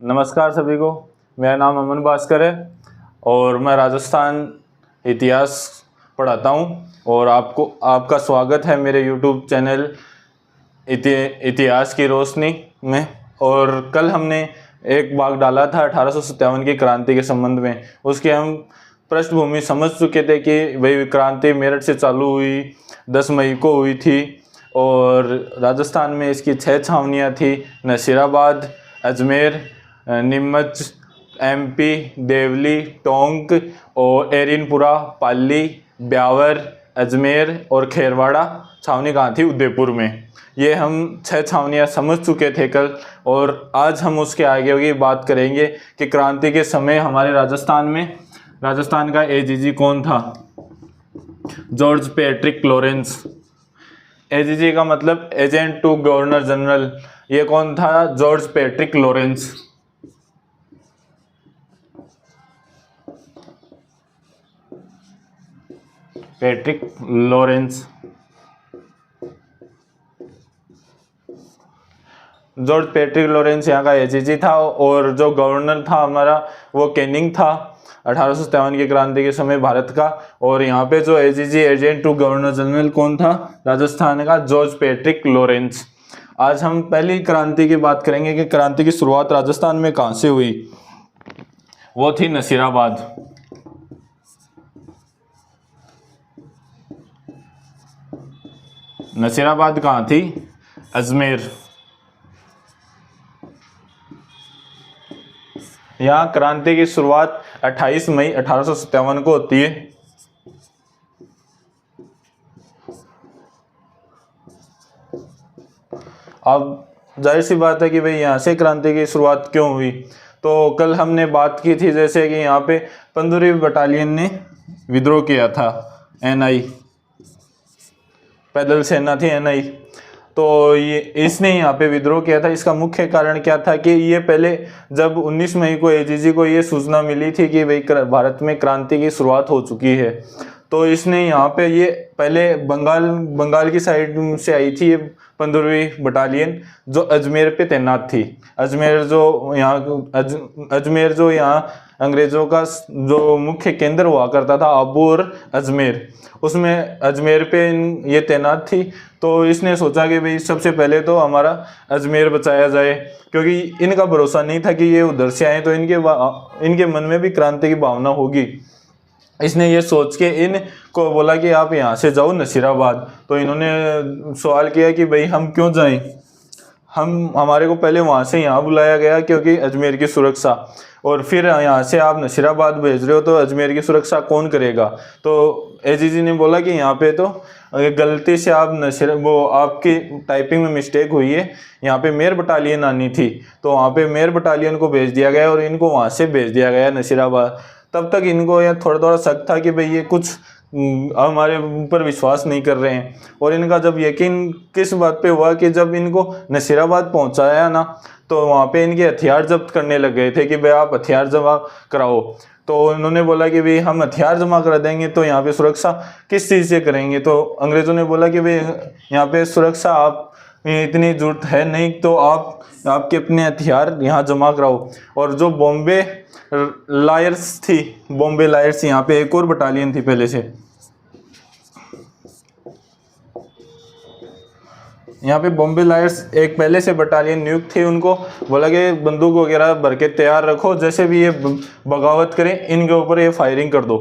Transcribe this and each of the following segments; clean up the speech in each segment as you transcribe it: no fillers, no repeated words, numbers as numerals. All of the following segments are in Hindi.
नमस्कार सभी को। मेरा नाम अमन भास्कर है और मैं राजस्थान इतिहास पढ़ाता हूँ और आपका स्वागत है मेरे यूट्यूब चैनल इतिहास की रोशनी में। और कल हमने एक भाग डाला था 1857 की क्रांति के संबंध में। उसके हम पृष्ठभूमि समझ चुके थे कि वही क्रांति मेरठ से चालू हुई, 10 मई को हुई थी और राजस्थान में इसकी 6 छावनियाँ थी: नसीराबाद, अजमेर, नीमच, एमपी, देवली, टोंक और एरिनपुरा, पाली, ब्यावर, अजमेर और खेरवाड़ा छावनी कहाँ थी? उदयपुर में। ये हम 6 छावनियाँ समझ चुके थे कल और आज हम उसके आगे की बात करेंगे कि क्रांति के समय हमारे राजस्थान का एजीजी कौन था? George Patrick Lawrence. एजीजी का मतलब एजेंट टू गवर्नर जनरल। ये कौन था? George Patrick Lawrence. Patrick Lawrence. George Patrick Lawrence यहाँ का एजीजी था और जो गवर्नर था हमारा वो कैनिंग था 1857 की क्रांति के समय भारत का। और यहाँ पे जो AGG agent to governor general कौन था? राजस्थान का जॉर्ज पैट्रिक लॉरेंस। आज हम पहली क्रांति की बात करेंगे कि क्रांति की शुरुआत राजस्थान में कहाँ से हुई। वो थी नसीराबाद। नसीराबाद कहाँ थी? अजमेर। यहाँ क्रांति की शुरुआत 28 मई 1857 को होती है। अब जाहिर सी बात है कि भाई यहाँ से क्रांति की शुरुआत क्यों हुई। तो कल हमने बात की थी जैसे कि यहाँ पे 15वीं बटालियन ने विद्रोह किया था। एनआई पैदल सेना थी, एनआई। तो ये इसने यहाँ पे विद्रोह किया था। इसका मुख्य कारण क्या था कि ये पहले जब 19 मई को एजीजी को ये सूचना मिली थी कि भाई भारत में क्रांति की शुरुआत हो चुकी है, तो इसने यहाँ पे ये पहले बंगाल की साइड से आई थी ये 15वीं बटालियन जो अजमेर पे तैनात थी। अजमेर जो यहाँ अंग्रेज़ों का जो मुख्य केंद्र हुआ करता था, आबू और अजमेर, उसमें अजमेर पे ये तैनात थी। तो इसने सोचा कि भाई सबसे पहले तो हमारा अजमेर बचाया जाए, क्योंकि इनका भरोसा नहीं था कि ये उधर से आए तो इनके मन में भी क्रांति की भावना होगी। इसने ये सोच के इनको बोला कि आप यहाँ से जाओ नसीराबाद। तो इन्होंने सवाल किया कि भाई हम क्यों जाएं? हमारे को पहले वहाँ से यहाँ बुलाया गया क्योंकि अजमेर की सुरक्षा, और फिर यहाँ से आप नसीराबाद भेज रहे हो तो अजमेर की सुरक्षा कौन करेगा? तो एजीजी ने बोला कि यहाँ पे तो गलती से आपकी टाइपिंग में मिस्टेक हुई है, यहाँ पे मेर बटालियन आनी थी। तो वहाँ पे मेर बटालियन को भेज दिया गया और इनको वहाँ से भेज दिया गया नसीराबाद। तब तक इनको यह थोड़ा शक था कि भाई ये कुछ हमारे ऊपर विश्वास नहीं कर रहे हैं। और इनका जब यकीन किस बात पे हुआ कि जब इनको नसीराबाद पहुंचाया ना, तो वहाँ पे इनके हथियार जब्त करने लग गए थे कि भाई आप हथियार जमा कराओ। तो उन्होंने बोला कि भाई हम हथियार जमा करा देंगे तो यहाँ पे सुरक्षा किस चीज़ से करेंगे? तो अंग्रेज़ों ने बोला कि भाई यहाँ पे सुरक्षा आप इतनी जरूरत है नहीं, तो आपके अपने हथियार यहाँ जमा कराओ। और जो बॉम्बे लायर्स यहाँ पे एक और बटालियन थी पहले से। यहाँ पे बॉम्बे लायर्स एक पहले से बटालियन नियुक्त थे। उनको बोला कि बंदूक वगैरह भर के तैयार रखो, जैसे भी ये बगावत करें इनके ऊपर ये फायरिंग कर दो।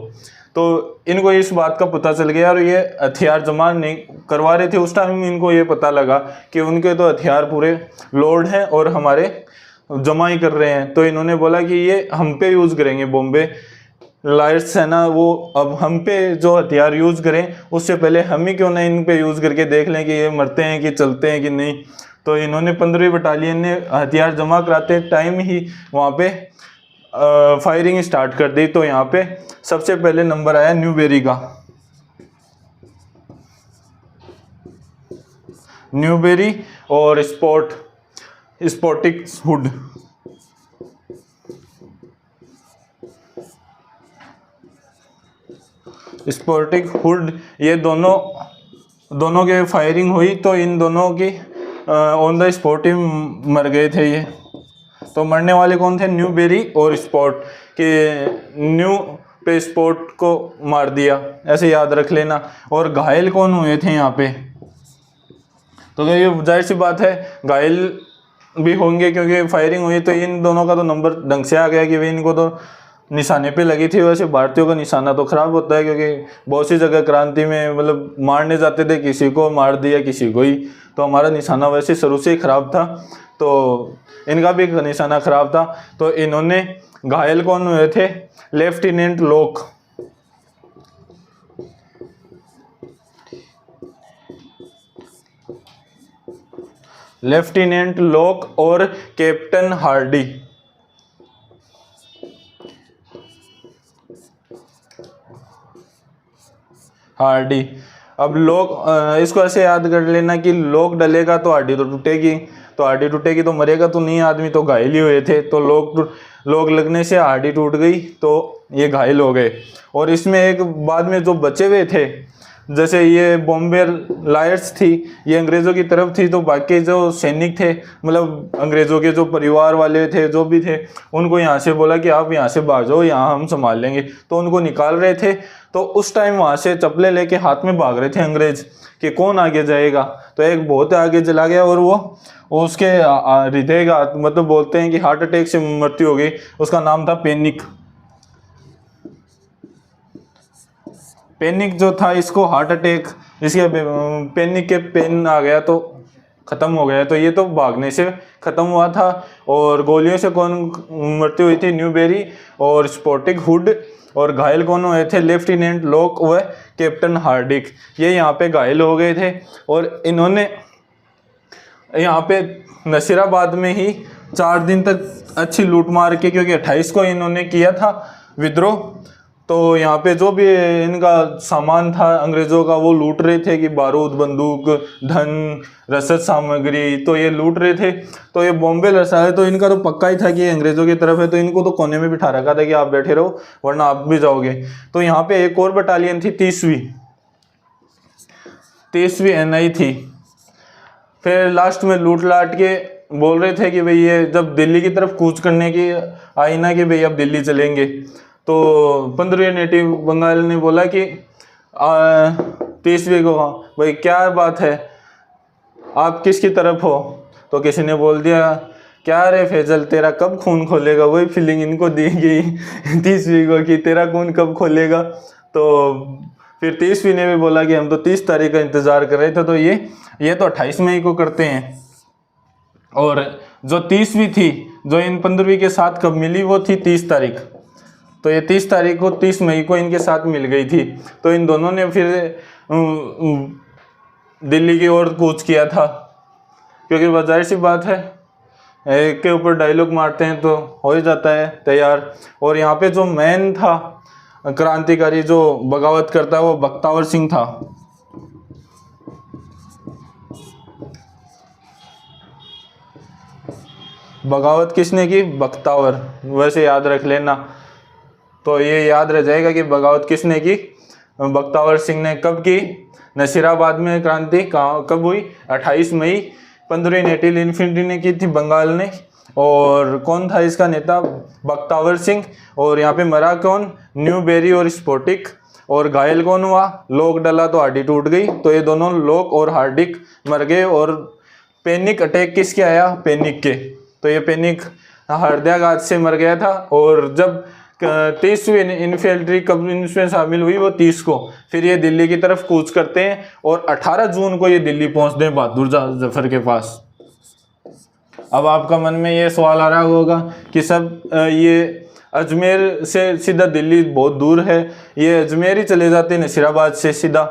तो इनको इस बात का पता चल गया और ये हथियार जमा नहीं करवा रहे थे। उस टाइम इनको ये पता लगा कि उनके तो हथियार पूरे लोड हैं और हमारे जमा ही कर रहे हैं। तो इन्होंने बोला कि ये हम पे यूज़ करेंगे, बॉम्बे लायर्स है ना, वो अब हम पे जो हथियार यूज़ करें उससे पहले हम ही क्यों ना इन पे यूज़ करके देख लें कि ये मरते हैं कि चलते हैं कि नहीं। तो इन्होंने 15वीं बटालियन ने हथियार जमा कराते टाइम ही वहाँ पे फायरिंग स्टार्ट कर दी। तो यहाँ पे सबसे पहले नंबर आया न्यूबेरी का। न्यूबेरी और स्पॉटिक हुड। स्पॉटिक हुड ये दोनों के फायरिंग हुई तो इन दोनों की ऑन द स्पॉट ही मर गए थे ये। तो तो मरने वाले कौन थे? न्यूबेरी और स्पॉट, के न्यू पे स्पॉट को मार दिया, ऐसे याद रख लेना। और घायल कौन हुए थे यहाँ पे? तो ये जाहिर सी बात है घायल भी होंगे, क्योंकि फायरिंग हुई तो इन दोनों का तो नंबर ढंग से आ गया कि भाई इनको तो निशाने पे लगी थी। वैसे भारतीयों का निशाना तो खराब होता है, क्योंकि बहुत सी जगह क्रांति में मतलब मारने जाते थे, किसी को मार दिया किसी को ही। तो हमारा निशाना वैसे शुरू से ही खराब था, तो इनका भी निशाना खराब था। तो इन्होंने घायल कौन हुए थे? लेफ्टिनेंट लॉक, लेफ्टिनेंट लॉक और कैप्टन हार्डी। हार्डी, अब लॉक, इसको ऐसे याद कर लेना कि लॉक डलेगा तो हार्डी तो टूटेगी, तो हार्डी टूटेगी तो मरेगा तो नहीं आदमी, तो घायल ही हुए थे। तो लॉक लगने से हार्डी टूट गई, तो ये घायल हो गए। और इसमें एक बाद में जो बचे हुए थे, जैसे ये बॉम्बे लायर्स थी, ये अंग्रेज़ों की तरफ थी, तो बाकी जो सैनिक थे, मतलब अंग्रेज़ों के जो परिवार वाले थे, जो भी थे, उनको यहाँ से बोला कि आप यहाँ से भाग जाओ, यहाँ हम संभाल लेंगे। तो उनको निकाल रहे थे, तो उस टाइम वहाँ से चप्पलें लेके हाथ में भाग रहे थे अंग्रेज़ कि कौन आगे जाएगा। तो एक बहुत आगे चला गया और वो उसके हृदय का, मतलब बोलते हैं कि हार्ट अटैक से मृत्यु हो गई। उसका नाम था पैनिक। पैनिक जो था, इसको हार्ट अटैक, इसके पैनिक के पेन आ गया तो ख़त्म हो गया। तो ये तो भागने से ख़त्म हुआ था। और गोलियों से कौन मृत्यु हुई थी? न्यूबेरी और स्पॉटिक हुड। और घायल कौन हुए थे? लेफ्टिनेंट लॉक व कैप्टन हार्डिक, ये यहाँ पे घायल हो गए थे। और इन्होंने यहाँ पे नसीराबाद में ही 4 दिन तक अच्छी लूट मार के, क्योंकि 28 को इन्होंने किया था विद्रोह, तो यहाँ पे जो भी इनका सामान था अंग्रेज़ों का वो लूट रहे थे, कि बारूद, बंदूक, धन, रसद सामग्री, तो ये लूट रहे थे। तो ये बॉम्बे लसाए, तो इनका तो पक्का ही था कि ये अंग्रेज़ों की तरफ है, तो इनको तो कोने में बिठा रखा था कि आप बैठे रहो वरना आप भी जाओगे। तो यहाँ पे एक और बटालियन थी, 30वीं NI थी। फिर लास्ट में लूट लाट के बोल रहे थे कि भाई ये जब दिल्ली की तरफ कूच करने की आई ना, कि भाई अब दिल्ली चलेंगे, तो 15वीं नेटिव बंगाल ने बोला कि 30वीं को, भाई क्या बात है, आप किसकी तरफ हो? तो किसी ने बोल दिया, क्या रे फैजल, तेरा कब खून खोलेगा? वही फीलिंग इनको दी गई 30वीं को कि तेरा खून कब खोलेगा। तो फिर 30वीं ने भी बोला कि हम तो 30 तारीख का इंतज़ार कर रहे थे। तो ये तो 28 मई को करते हैं। और जो 30वीं थी, जो इन 15वीं के साथ कब मिली, वो थी 30 तारीख। तो ये 30 तारीख को, 30 मई को इनके साथ मिल गई थी। तो इन दोनों ने फिर दिल्ली की ओर कूच किया था, क्योंकि जाहिर सी बात है एक के ऊपर डायलॉग मारते हैं तो हो ही जाता है तैयार। और यहाँ पे जो मैन था क्रांतिकारी, जो बगावत करता है, वो बख्तावर सिंह था। बगावत किसने की? बख्तावर, वैसे याद रख लेना। तो ये याद रह जाएगा कि बगावत किसने की? बख्तावर सिंह ने। कब की? नसीराबाद में क्रांति कब हुई? 28 मई 15वीं नेटिव इन्फेंट्री ने की थी, बंगाल ने। और कौन था इसका नेता? बख्तावर सिंह। और यहाँ पे मरा कौन? न्यूबेरी और स्पॉटिक। और घायल कौन हुआ? लॉक डला तो हार्डी टूट गई। तो ये दोनों लॉक और हार्डिक मर गए। और पैनिक अटैक किसके आया? पैनिक के। तो ये पैनिक हृदयाघात से मर गया था। और जब 30वीं इन्फेंट्री कब इसमें शामिल हुई? वो 30 को। फिर ये दिल्ली की तरफ कूच करते हैं और 18 जून को ये दिल्ली पहुंचते हैं बहादुर जफर के पास। अब आपका मन में ये सवाल आ रहा होगा कि सब ये अजमेर से सीधा दिल्ली बहुत दूर है, ये अजमेर ही चले जाते नसीराबाद से सीधा,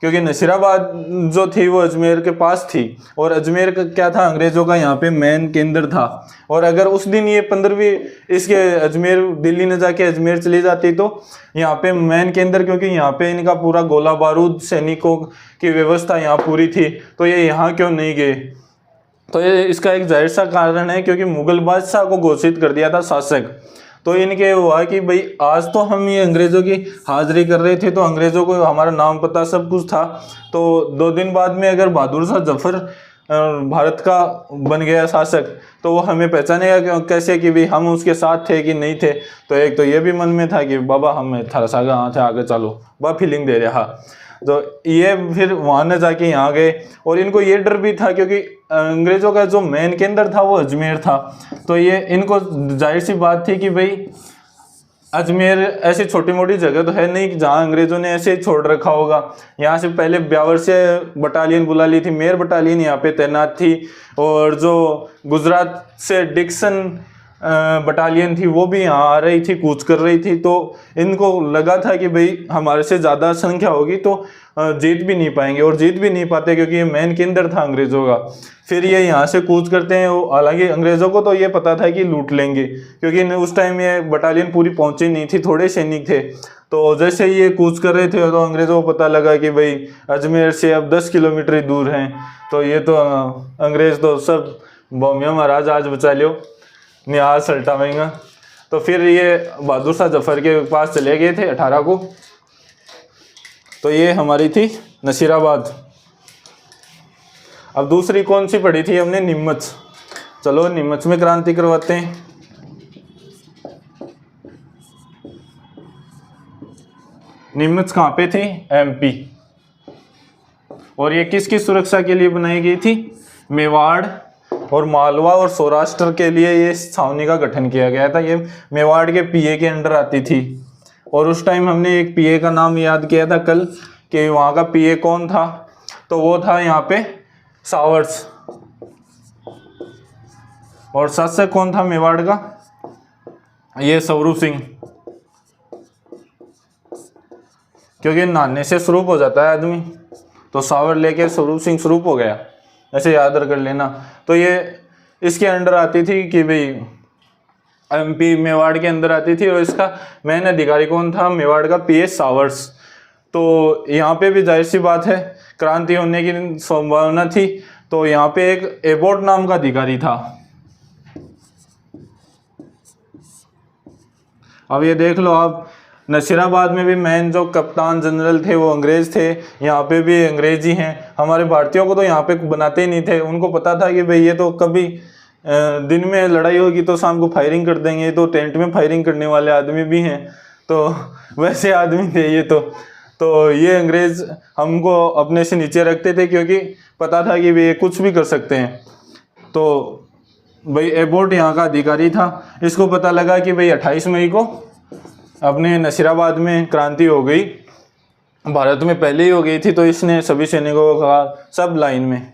क्योंकि नसीराबाद जो थी वो अजमेर के पास थी। और अजमेर का क्या था? अंग्रेज़ों का यहाँ पे मेन केंद्र था। और अगर उस दिन ये 15वीं इसके अजमेर, दिल्ली ने जाके अजमेर चली जाती तो यहाँ पे मेन केंद्र, क्योंकि यहाँ पे इनका पूरा गोला बारूद, सैनिकों की व्यवस्था यहाँ पूरी थी, तो ये यहाँ क्यों नहीं गए? तो ये इसका एक जाहिर सा कारण है, क्योंकि मुगल बादशाह को घोषित कर दिया था शासक। तो इनके हुआ कि भाई आज तो हम ये अंग्रेज़ों की हाज़िरी कर रहे थे, तो अंग्रेज़ों को हमारा नाम पता सब कुछ था। तो 2 दिन बाद में अगर बहादुर शाह जफर भारत का बन गया शासक, तो वो हमें पहचानेगा कैसे कि भाई हम उसके साथ थे कि नहीं थे। तो एक तो ये भी मन में था कि बाबा हम थोड़ा सा आगे चलो, वह फीलिंग दे रहा। तो ये फिर वहाँ न जाके यहाँ गए, और इनको ये डर भी था क्योंकि अंग्रेज़ों का जो मेन केंद्र था वो अजमेर था। तो ये इनको जाहिर सी बात थी कि भाई अजमेर ऐसी छोटी मोटी जगह तो है नहीं जहाँ अंग्रेज़ों ने ऐसे ही छोड़ रखा होगा। यहाँ से पहले ब्यावर से बटालियन बुला ली थी, मेयर बटालियन यहाँ पे तैनात थी, और जो गुजरात से डिक्सन बटालियन थी वो भी यहाँ आ रही थी, कूच कर रही थी। तो इनको लगा था कि भाई हमारे से ज़्यादा संख्या होगी तो जीत भी नहीं पाएंगे, और जीत भी नहीं पाते क्योंकि ये मेन केंद्र था अंग्रेज़ों का। फिर ये यहाँ से कूच करते हैं। हालांकि अंग्रेज़ों को तो ये पता था कि लूट लेंगे, क्योंकि उस टाइम ये बटालियन पूरी पहुँची नहीं थी, थोड़े सैनिक थे। तो जैसे ही ये कूच कर रहे थे तो अंग्रेज़ों को पता लगा कि भाई अजमेर से अब 10 किलोमीटर ही दूर हैं। तो ये तो अंग्रेज़ तो सब बॉम्बे महाराज आज बचा लियो, निहाल सल्टावेंगा। तो फिर ये बहादुर शाह जफर के पास चले गए थे 18 को। तो ये हमारी थी नसीराबाद। अब दूसरी कौन सी पढ़ी थी हमने? नीमच। चलो नीमच में क्रांति करवाते हैं। नीमच कहाँ पे थी? एमपी। और ये किसकी सुरक्षा के लिए बनाई गई थी? मेवाड़ और मालवा और सौराष्ट्र के लिए ये छावनी का गठन किया गया था। ये मेवाड़ के पीए के अंडर आती थी। और उस टाइम हमने एक पीए का नाम याद किया था कल कि वहाँ का पीए कौन था, तो वो था यहाँ पे सावर्स। और शासक कौन था मेवाड़ का? ये स्वरूप सिंह। क्योंकि नहाने से स्वरूप हो जाता है आदमी, तो सावर लेके स्वरूप सिंह स्वरूप हो गया, ऐसे याद कर लेना। तो ये इसके अंडर आती थी कि भाई एमपी मेवाड़ के अंदर आती थी, और इसका मेन अधिकारी कौन था? मेवाड़ का पीएस सावर्स। तो यहाँ पे भी जाहिर सी बात है क्रांति होने की संभावना थी। तो यहाँ पे एक एबोट नाम का अधिकारी था। अब ये देख लो आप, नसीराबाद में भी मेन जो कप्तान जनरल थे वो अंग्रेज थे, यहाँ पे भी अंग्रेज ही हैं। हमारे भारतीयों को तो यहाँ पे बनाते ही नहीं थे। उनको पता था कि भाई ये तो कभी दिन में लड़ाई होगी तो शाम को फायरिंग कर देंगे, तो टेंट में फायरिंग करने वाले आदमी भी हैं। तो वैसे आदमी थे ये। तो ये अंग्रेज हमको अपने से नीचे रखते थे क्योंकि पता था कि भाई ये कुछ भी कर सकते हैं। तो भाई एबोट यहाँ का अधिकारी था। इसको पता लगा कि भाई 28 मई को अपने नसीराबाद में क्रांति हो गई, भारत में पहले ही हो गई थी। तो इसने सभी सैनिकों को कहा सब लाइन में,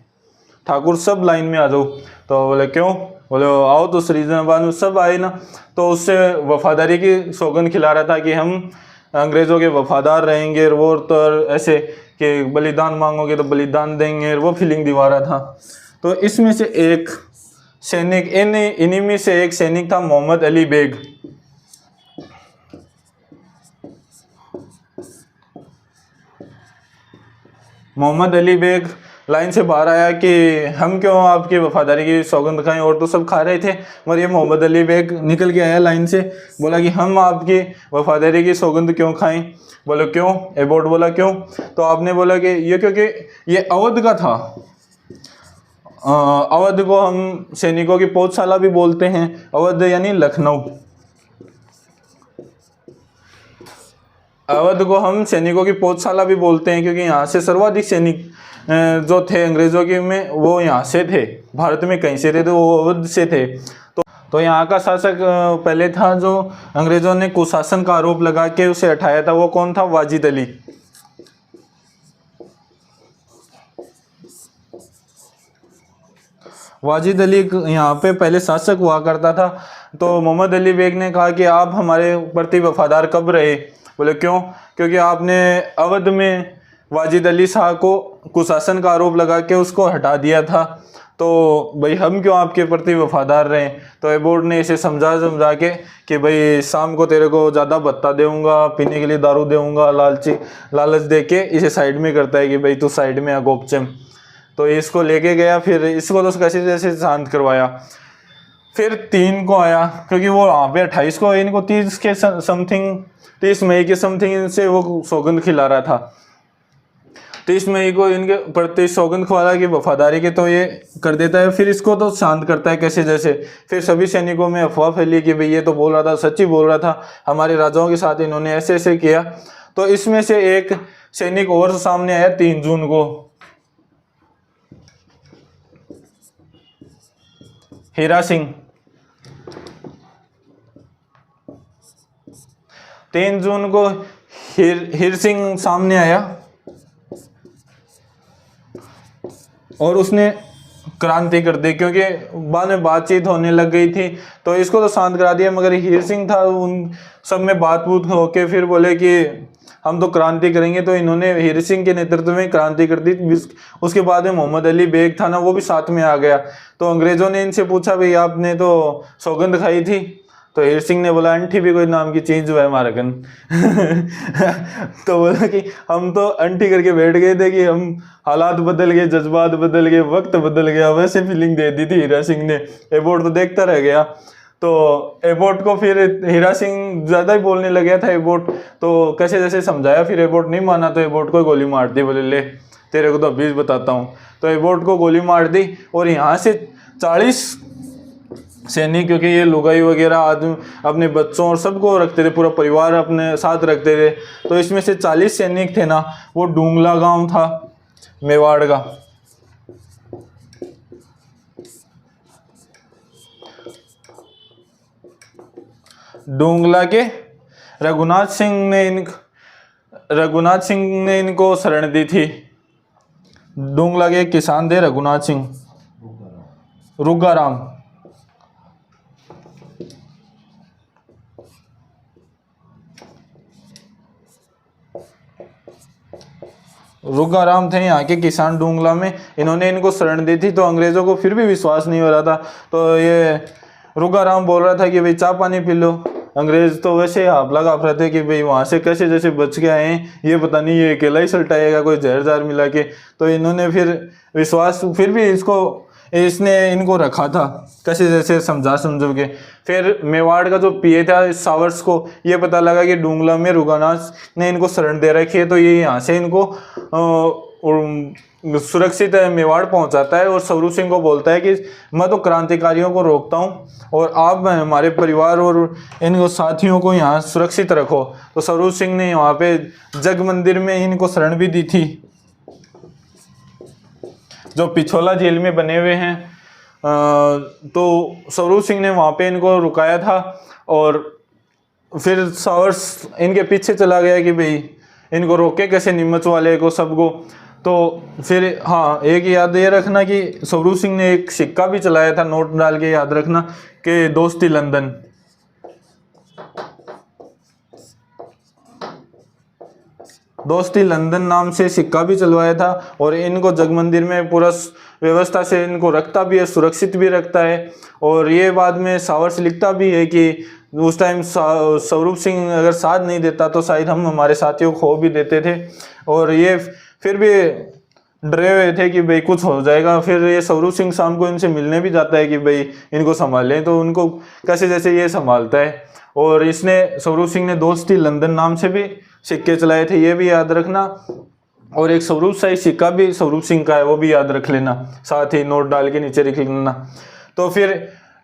ठाकुर सब लाइन में आ जाओ। तो बोले क्यों? बोले आओ। तो श्रीजनाबाद में सब आए ना। तो उससे वफादारी की सौगंध खिला रहा था कि हम अंग्रेज़ों के वफादार रहेंगे, और वो तो ऐसे कि बलिदान मांगोगे तो बलिदान देंगे, वो फीलिंग दिवा रहा था। तो इसमें से एक सैनिक, इन्हीं में से एक सैनिक था मोहम्मद अली बेग। मोहम्मद अली बेग लाइन से बाहर आया कि हम क्यों आपकी वफादारी की सौगंध खाएं, और तो सब खा रहे थे, मगर ये मोहम्मद अली बेग निकल के आया लाइन से, बोला कि हम आपकी वफादारी की सौगंध क्यों खाएं। बोले क्यों? एबोट बोला क्यों? तो आपने बोला कि ये क्योंकि ये अवध का था। अवध को हम सैनिकों की पौधशाला भी बोलते हैं। अवध यानी लखनऊ। अवध को हम सैनिकों की पौधशाला भी बोलते हैं क्योंकि यहाँ से सर्वाधिक सैनिक जो थे अंग्रेज़ों के में वो यहाँ से थे। भारत में कहीं से थे तो वो अवध से थे। तो यहाँ का शासक पहले था जो अंग्रेज़ों ने कुशासन का आरोप लगा के उसे हटाया था, वो कौन था? वाजिद अली। वाजिद अली यहाँ पे पहले शासक हुआ करता था। तो मोहम्मद अली बेग ने कहा कि आप हमारे प्रति वफादार कब रहे? बोले क्यों? क्योंकि आपने अवध में वाजिद अली शाह को कुशासन का आरोप लगा के उसको हटा दिया था, तो भाई हम क्यों आपके प्रति वफादार रहे? तो एबोट ने इसे समझा के कि भाई शाम को तेरे को ज़्यादा भत्ता दूंगा, पीने के लिए दारू दूंगा, लालच दे के इसे साइड में करता है कि भाई तू साइड में आ गोपचम। तो इसको लेके गया, फिर इसको तो कैसे जैसे शांत करवाया। फिर 3 को आया क्योंकि वो वहाँ पे 28 को, इनको 30 के समथिंग, 30 मई के समथिंग इनसे वो सौगंध खिला रहा था। 23 मई को इनके प्रति सौगंध ख्वाजा की वफादारी के तो ये कर देता है। फिर इसको तो शांत करता है कैसे जैसे। फिर सभी सैनिकों में अफवाह फैली कि भाई ये तो बोल रहा था, सच्ची बोल रहा था, हमारे राजाओं के साथ इन्होंने ऐसे ऐसे किया। तो इसमें से एक सैनिक और सामने आया 3 जून को, हीरा सिंह। 3 जून को हीर सिंह सामने आया और उसने क्रांति कर दी, क्योंकि बाद में बातचीत होने लग गई थी तो इसको तो शांत करा दिया। मगर हीर सिंह था, उन सब में बातचीत होके फिर बोले कि हम तो क्रांति करेंगे। तो इन्होंने हीर सिंह के नेतृत्व में क्रांति कर दी। उसके बाद में मोहम्मद अली बेग था ना, वो भी साथ में आ गया। तो अंग्रेजों ने इनसे पूछा भाई आपने तो सौगंध खाई थी। तो हीर सिंह ने बोला अंठी भी कोई नाम की चीज जो है हमारा कन। तो बोला कि हम तो अंठी करके बैठ गए थे कि हम हालात बदल गए, जज्बात बदल गए, वक्त बदल गया, वैसे फीलिंग दे दी थी हीरा सिंह ने। एबोट तो देखता रह गया। तो एबोट को फिर हीरा सिंह ज़्यादा ही बोलने लग गया था एबोट, तो कैसे जैसे समझाया, फिर एबोट नहीं माना तो एबोट को गोली मार दी। बोले ले तेरे को तो अभी बताता हूँ। तो एबोट को गोली मार दी और यहाँ से 40 सैनिक, क्योंकि ये लुगाई वगैरह आदमी अपने बच्चों और सबको रखते थे, पूरा परिवार अपने साथ रखते थे। तो इसमें से 40 सैनिक थे ना, वो डूंगला गांव था मेवाड़ का। डूंगला के रघुनाथ सिंह ने इनको शरण दी थी। डूंगला के किसान थे रघुनाथ सिंह, रुगाराम। रुगाराम थे यहाँ के किसान डूंगला में, इन्होंने इनको शरण दी थी। तो अंग्रेजों को फिर भी विश्वास नहीं हो रहा था। तो ये रुगाराम बोल रहा था कि भाई चाय पानी पी लो। अंग्रेज तो वैसे हाफला घाप रहे थे कि भाई वहाँ से कैसे जैसे बच के आए हैं, ये पता नहीं ये अकेला ही सल्टाएगा कोई जहर जार मिला के। तो इन्होंने फिर विश्वास, फिर भी इसने इनको रखा था कैसे जैसे समझा के। फिर मेवाड़ का जो पीए था सावर्स को ये पता लगा कि डूंगला में रुगानाथ ने इनको शरण दे रखी है, तो ये यहाँ से इनको सुरक्षित मेवाड़ पहुंचाता है और स्वरूप सिंह को बोलता है कि मैं तो क्रांतिकारियों को रोकता हूं और आप हमारे परिवार और इन साथियों को यहाँ सुरक्षित रखो। तो स्वरूप सिंह ने वहाँ पे जग मंदिर में इनको शरण भी दी थी, जो पिछोला जेल में बने हुए हैं। तो स्वरूप सिंह ने वहाँ पे इनको रुकाया था और फिर सावर्स इनके पीछे चला गया कि भाई इनको रोके कैसे, नीमच वाले को सबको। तो फिर हाँ, एक याद ये रखना कि स्वरूप सिंह ने एक सिक्का भी चलाया था, नोट डाल के याद रखना, कि दोस्ती लंदन। दोस्ती लंदन नाम से सिक्का भी चलवाया था और इनको जग मंदिर में पूरा व्यवस्था से इनको रखता भी है, सुरक्षित भी रखता है। और ये बाद में सावर्स लिखता भी है कि उस टाइम स्वरूप सिंह अगर साथ नहीं देता तो शायद हम हमारे साथियों को खो भी देते थे। और ये फिर भी डरे हुए थे कि भाई कुछ हो जाएगा। फिर ये स्वरूप सिंह शाम को इनसे मिलने भी जाता है कि भाई इनको संभालें, तो उनको कैसे जैसे ये संभालता है। और इसने स्वरूप सिंह ने दोस्ती लंदन नाम से भी सिक्के चलाए थे, ये भी याद रखना। और एक स्वरूप शाही सिक्का भी स्वरूप सिंह का है, वो भी याद रख लेना, साथ ही नोट डाल के नीचे लिख लेना। तो फिर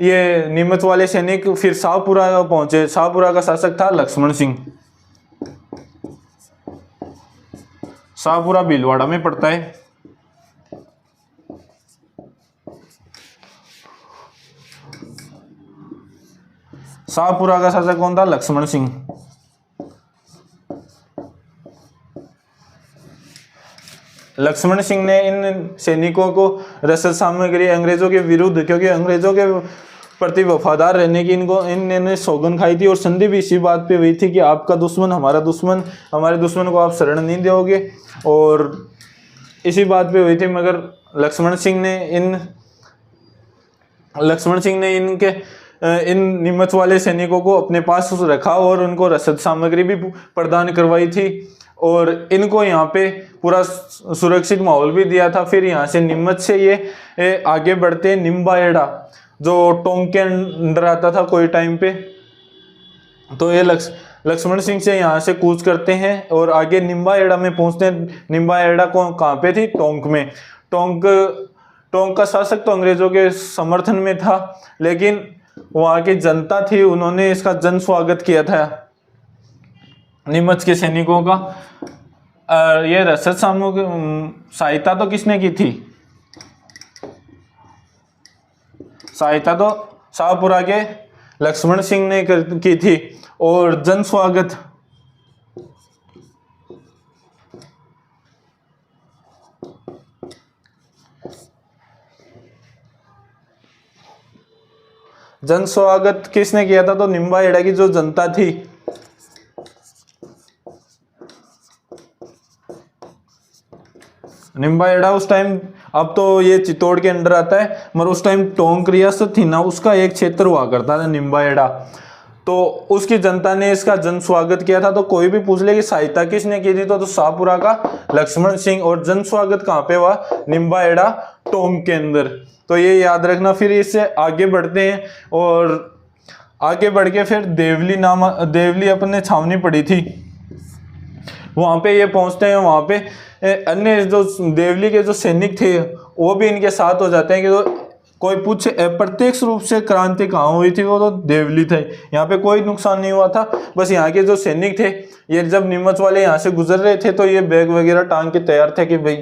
ये नीमच वाले सैनिक फिर शाहपुरा पहुंचे। शाहपुरा का शासक था लक्ष्मण सिंह। शाहपुरा भीलवाड़ा में पड़ता है। शाहपुरा का शासक कौन था? लक्ष्मण सिंह। लक्ष्मण सिंह ने इन सैनिकों को रसद सामग्री अंग्रेजों के विरुद्ध, क्योंकि अंग्रेजों के प्रति वफादार रहने की इन्होंने सौगंध खाई थी और संधि भी इसी बात पे हुई थी कि आपका दुश्मन हमारा दुश्मन, हमारे दुश्मन को आप शरण नहीं दोगे, और इसी बात पे हुई थी। मगर लक्ष्मण सिंह ने इन नीमच वाले सैनिकों को अपने पास रखा और उनको रसद सामग्री भी प्रदान करवाई थी और इनको यहाँ पे पूरा सुरक्षित माहौल भी दिया था। फिर यहाँ से नीमच से ये आगे बढ़ते निम्बाएड़ा, जो टोंक के अंडर आता था कोई टाइम पे। तो ये लक्ष्मण सिंह से यहाँ से कूच करते हैं और आगे निम्बाहेड़ा में पहुंचते हैं। निम्बाहेड़ा को कहाँ पे थी? टोंक में। टोंक का शासक तो अंग्रेजों के समर्थन में था, लेकिन वहाँ की जनता थी, उन्होंने इसका जन स्वागत किया था नीमच के सैनिकों का। ये रसद सहायता तो किसने की थी? सहायता तो शाहपुरा के लक्ष्मण सिंह ने की थी। और जन स्वागत किसने किया था? तो निम्बाहेड़ा की जो जनता थी, निम्बाहेड़ा उस टाइम, अब तो ये चित्तौड़ के अंडर आता है, मगर उस टाइम टोंक रियासत थी ना, उसका एक क्षेत्र हुआ करता था निम्बाहेड़ा। तो उसकी जनता ने इसका जन स्वागत किया था। तो कोई भी पूछ ले कि सहायता किसने की थी, तो शाहपुरा का लक्ष्मण सिंह। और जन स्वागत कहाँ पे हुआ? निम्बाहेड़ा टोंक के अंदर। तो ये याद रखना। फिर इससे आगे बढ़ते हैं और आगे बढ़ के फिर देवली अपने छावनी पड़ी थी, वहाँ पे ये पहुँचते हैं। वहाँ पे अन्य जो देवली के जो सैनिक थे वो भी इनके साथ हो जाते हैं कि तो कोई पूछे प्रत्यक्ष रूप से क्रांति कहाँ हुई थी, वो तो देवली थे। यहाँ पे कोई नुकसान नहीं हुआ था, बस यहाँ के जो सैनिक थे, ये जब नीमच वाले यहाँ से गुजर रहे थे तो ये बैग वगैरह टांग के तैयार थे कि भाई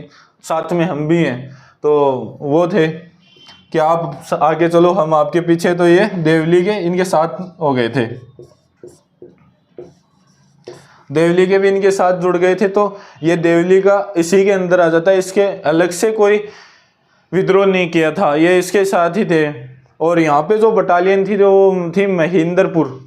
साथ में हम भी हैं। तो वो थे कि आप आगे चलो, हम आपके पीछे। तो ये देवली के इनके साथ हो गए थे, देवली के भी इनके साथ जुड़ गए थे। तो ये देवली का इसी के अंदर आ जाता है, इसके अलग से कोई विद्रोह नहीं किया था, ये इसके साथ ही थे। और यहाँ पे जो बटालियन थी वो थी महेंद्रपुर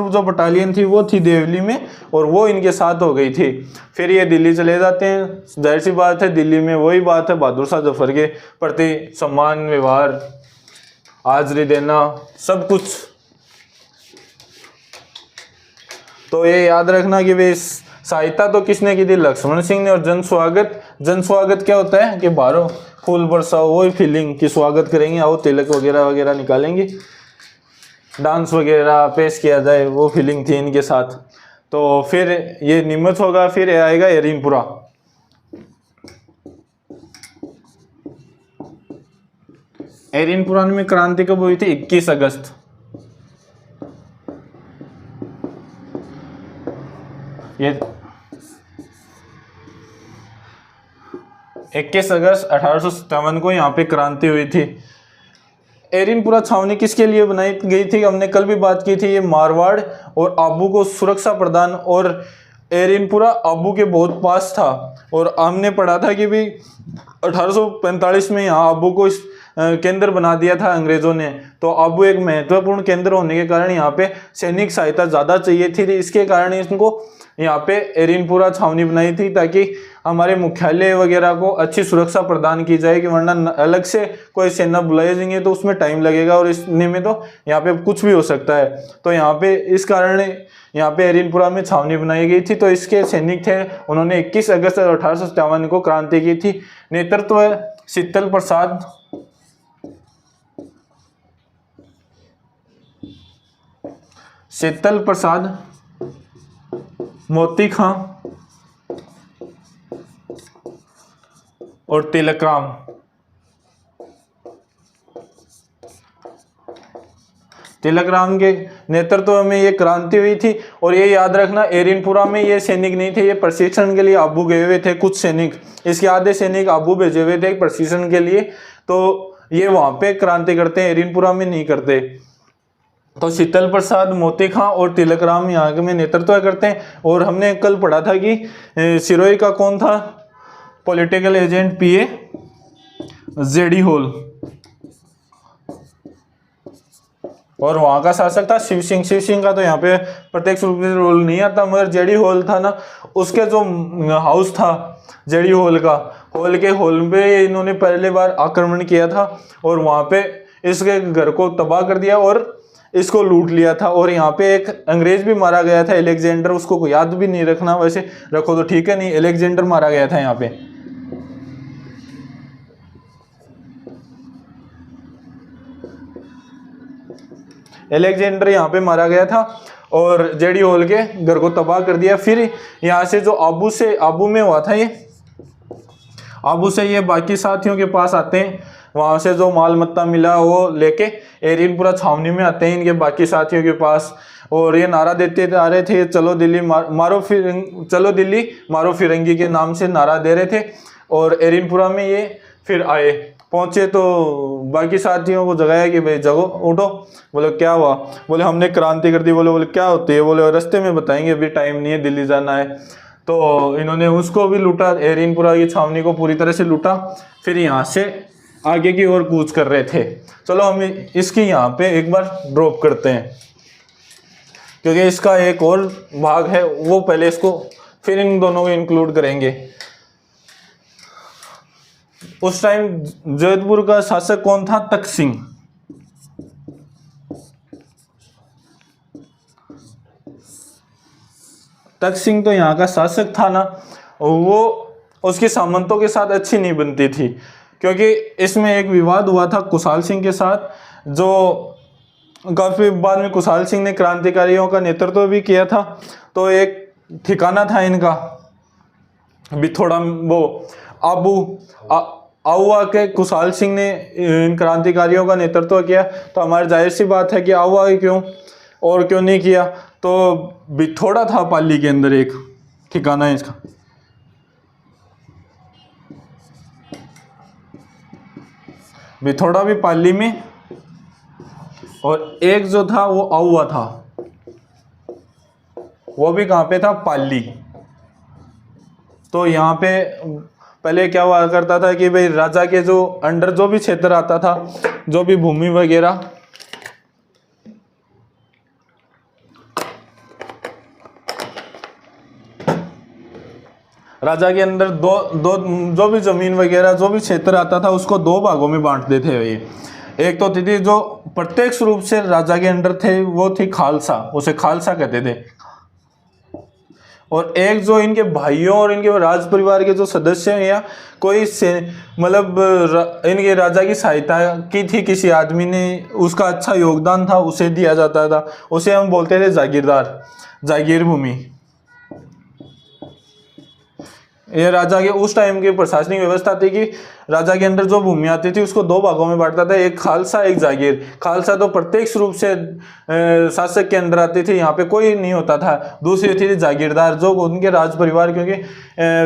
जो बटालियन थी वो थी देवली में, और वो इनके साथ हो गई थी। फिर ये दिल्ली चले जाते हैं। जाहिर सी बात है, दिल्ली में वही बात है, बहादुर शाह जफर के प्रति सम्मान, व्यवहार, हाजिरी देना, सब कुछ। तो ये याद रखना कि वे सहायता तो किसने की थी? लक्ष्मण सिंह ने। और जन स्वागत क्या होता है कि बाहरों फूल बरसाओ, वही फीलिंग कि स्वागत करेंगे, आओ तिलक वगैरह वगैरह निकालेंगे, डांस वगैरह पेश किया जाए, वो फीलिंग थी इनके साथ। तो फिर ये नीमच होगा, फिर आएगा एरीनपुरा। एरीनपुरा में क्रांति कब हुई थी? 21 अगस्त। ये 21 अगस्त 1857 को यहाँ पे क्रांति हुई थी। एरीनपुरा छावनी किसके लिए बनाई गई थी? हमने कल भी बात की थी। ये मारवाड़ और आबू को सुरक्षा प्रदान, और एरीनपुरा आबू के बहुत पास था। और हमने पढ़ा था कि भी 1845 में यहाँ आबू को इस केंद्र बना दिया था अंग्रेजों ने। तो आबू एक महत्वपूर्ण केंद्र होने के कारण यहाँ पे सैनिक सहायता ज़्यादा चाहिए थी, इसके कारण इनको यहाँ पे एरीनपुरा छावनी बनाई थी, ताकि हमारे मुख्यालय वगैरह को अच्छी सुरक्षा प्रदान की जाए, कि वरना अलग से कोई सेना बुलाए जाएंगे तो उसमें टाइम लगेगा, और इसने में तो यहाँ पे कुछ भी हो सकता है। तो यहाँ पे इस कारण यहाँ पे एरीनपुरा में छावनी बनाई गई थी। तो इसके सैनिक थे, उन्होंने 21 अगस्त 1857 को क्रांति की थी। नेतृत्व शीतल प्रसाद मोती खां और तिलकराम। तिलकराम के नेतृत्व में ये क्रांति हुई थी। और ये याद रखना, एरीनपुरा में ये सैनिक नहीं थे, ये प्रशिक्षण के लिए आबू गए हुए थे कुछ सैनिक, इसके आधे सैनिक आबू भेजे हुए थे प्रशिक्षण के लिए। तो ये वहां पे क्रांति करते हैं, एरीनपुरा में नहीं करते। तो शीतल प्रसाद मोती खां और तिलकराम यहाँ में नेतृत्व करते हैं। और हमने कल पढ़ा था कि सिरोही का कौन था पॉलिटिकल एजेंट? पीए जेडी होल। और वहाँ का शासक था शिव सिंह का तो यहाँ पे प्रत्यक्ष रूप से रोल नहीं आता, मगर जेडी होल था ना, उसके जो हाउस था जेडी होल का, होल पे इन्होंने पहले बार आक्रमण किया था, और वहाँ पे इसके घर को तबाह कर दिया और इसको लूट लिया था। और यहाँ पे एक अंग्रेज भी मारा गया था, एलेक्जेंडर, उसको याद भी नहीं रखना, वैसे रखो तो ठीक है, नहीं, एलेक्जेंडर मारा गया था यहाँ पे। अलेक्जेंडर यहाँ पे मारा गया था और जेडी होल के घर को तबाह कर दिया। फिर यहाँ से जो आबू में हुआ था, ये आबू से ये बाकी साथियों के पास आते हैं, वहाँ से जो माल मत्ता मिला वो लेके एरिनपुरा छावनी में आते हैं इनके बाकी साथियों के पास, और ये नारा देते आ रहे थे, चलो दिल्ली मारो फिरंगी के नाम से नारा दे रहे थे। और एरिनपुरा में ये फिर आए, पहुँचे तो बाकी साथियों को जगाया कि भाई जगो, उठो। बोले क्या हुआ? बोले हमने क्रांति कर दी। बोले क्या होती है? बोले रास्ते में बताएंगे, अभी टाइम नहीं है, दिल्ली जाना है। तो इन्होंने उसको भी लूटा, एरिनपुरा की छावनी को पूरी तरह से लूटा। फिर यहाँ से आगे की ओर कूच कर रहे थे। चलो हम इसकी यहाँ पे एक बार ड्रॉप करते हैं, क्योंकि इसका एक और भाग है, वो पहले इसको फिर इन दोनों को इंक्लूड करेंगे। उस टाइम जोधपुर का शासक कौन था? तख्त सिंह। तख्त सिंह तो यहाँ का शासक था ना, वो उसके सामंतों के साथ अच्छी नहीं बनती थी, क्योंकि इसमें एक विवाद हुआ था कुशाल सिंह के साथ, जो काफ़ी बाद में कुशाल सिंह ने क्रांतिकारियों का नेतृत्व भी किया था। तो एक ठिकाना था इनका भी थोड़ा, वो आउआ के कुशाल सिंह ने इन क्रांतिकारियों का नेतृत्व किया। तो हमारी जाहिर सी बात है कि आउआ क्यों और क्यों नहीं किया। तो बिथोड़ा था पाली के अंदर एक ठिकाना है इसका, बिथोड़ा भी पाली में, और एक जो था वो आउआ था, वो भी कहाँ पे था? पाली। तो यहाँ पे पहले क्या हुआ करता था कि भाई राजा के जो अंडर जो भी क्षेत्र आता था, जो भी भूमि वगैरह, राजा के अंदर दो जो भी जमीन वगैरह जो भी क्षेत्र आता था उसको दो भागों में बांटते थे ये। एक तो थी जो प्रत्यक्ष रूप से राजा के अंडर थे, वो थी खालसा, उसे खालसा कहते थे। और एक जो इनके भाइयों और इनके राज परिवार के जो सदस्य हैं या कोई से मतलब इनके राजा की सहायता की थी किसी आदमी ने, उसका अच्छा योगदान था, उसे दिया जाता था। उसे हम बोलते थे जागीरदार, जागीर भूमि। ये राजा के उस टाइम की प्रशासनिक व्यवस्था थी कि राजा के अंदर जो भूमि आती थी उसको दो भागों में बांटता था, एक खालसा एक जागीर। खालसा तो प्रत्यक्ष रूप से शासक के अंदर आती थी, यहाँ पे कोई नहीं होता था। दूसरी थी जागीरदार, जो उनके राज परिवार, क्योंकि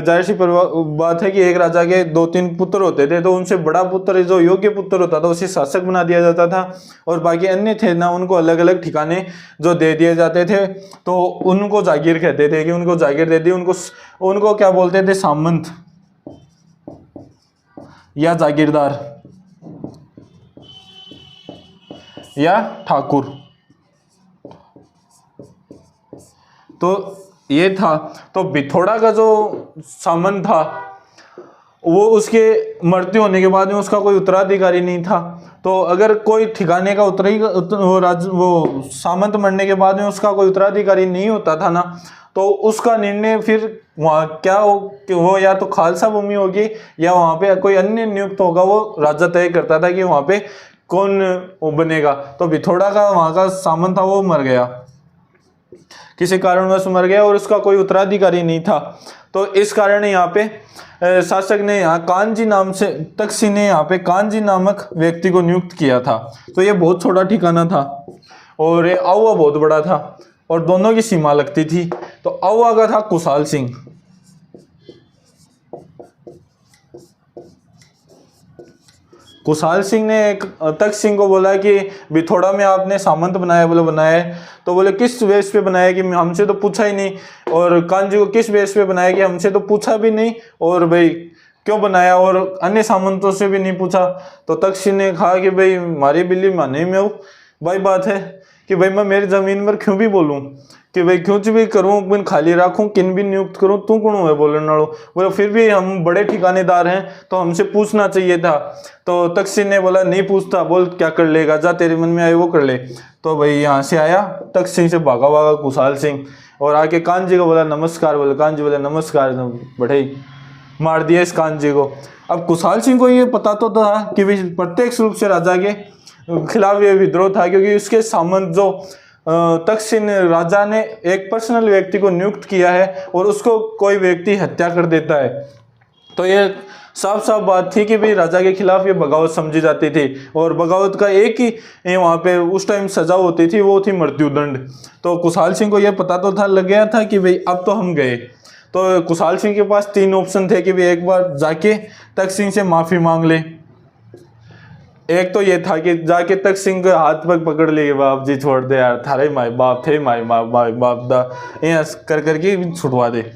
जाहिर सी बात है कि एक राजा के 2-3 पुत्र होते थे, तो उनसे बड़ा पुत्र जो योग्य पुत्र होता था उसे शासक बना दिया जाता था, और बाकी अन्य थे ना उनको अलग अलग ठिकाने जो दे दिए जाते थे, तो उनको जागीर कहते थे कि उनको जागीर दे दी। उनको क्या बोलते थे? सामंत या जागीरदार या ठाकुर। तो ये था। तो बिथोड़ा का जो सामंत था वो उसके मृत्यु होने के बाद में उसका कोई उत्तराधिकारी नहीं था। तो अगर कोई ठिकाने का वो सामंत मरने के बाद में उसका कोई उत्तराधिकारी नहीं होता था ना, तो उसका निर्णय फिर वहाँ क्या हो कि वो या तो खालसा भूमि होगी या वहाँ पे कोई अन्य नियुक्त होगा, वो राजा तय करता था कि वहाँ पे कौन बनेगा। तो बिथोड़ा का वहाँ का सामंत था वो मर गया, किसी कारणवश मर गया और उसका कोई उत्तराधिकारी नहीं था। तो इस कारण यहाँ पे शासक ने यहाँ कांजी नाम से, तख्त सिंह ने यहाँ पे कांजी नामक व्यक्ति को नियुक्त किया था। तो ये बहुत छोटा ठिकाना था और ये आउआ बहुत बड़ा था और दोनों की सीमा लगती थी। तो आउआ का था कुशाल सिंह। कुशाल सिंह ने तख्त सिंह को बोला कि बिथोड़ा में आपने सामंत बनाया? बोले बनाया है। तो बोले किस बेस पे बनाया? कि हमसे तो पूछा ही नहीं। और कांजी को किस बेस पे बनाया? कि हमसे तो पूछा भी नहीं, और भाई क्यों बनाया, और अन्य सामंतों से भी नहीं पूछा। तो तख्त सिंह ने कहा कि भाई मारी बिल्ली माने में हो, भाई बात है कि भाई मैं मेरी जमीन पर क्यों भी बोलूं, कि भाई क्यों भी करूं, बिन खाली रखूं, किन भी नियुक्त करूं, तू कौन है बोलने वालों? बोले फिर भी हम बड़े ठिकानेदार हैं तो हमसे पूछना चाहिए था। तो तख्त सिंह ने बोला नहीं पूछता, बोल क्या कर लेगा, जा तेरे मन में आए वो कर ले। तो भाई यहाँ से आया तख्त सिंह से भागा कुशाल सिंह और आके कांजी को बोला नमस्कार। बोले कांजी बोले नमस्कार, बढ़े मार दिया इस कांजी को। अब कुशाल सिंह को ये पता तो था कि भाई प्रत्यक्ष रूप से राजा के खिलाफ ये विद्रोह था, क्योंकि उसके सामंत जो तक्षशिला राजा ने एक पर्सनल व्यक्ति को नियुक्त किया है और उसको कोई व्यक्ति हत्या कर देता है। तो ये साफ साफ बात थी कि भाई राजा के खिलाफ ये बगावत समझी जाती थी, और बगावत का एक ही वहाँ पे उस टाइम सजा होती थी, वो थी मृत्युदंड। तो कुशाल सिंह को ये पता तो था, लग गया था कि भाई अब तो हम गए। तो कुशाल सिंह के पास 3 ऑप्शन थे कि भाई एक बार जाके तख्त सिंह से माफ़ी मांग ले। एक तो ये था कि जाके तख्त सिंह के हाथ पग पकड़ लिए, बाप जी छोड़ दे यार, थारे माई बाप थे, माई बाप दा ये कर करके छुटवा दे।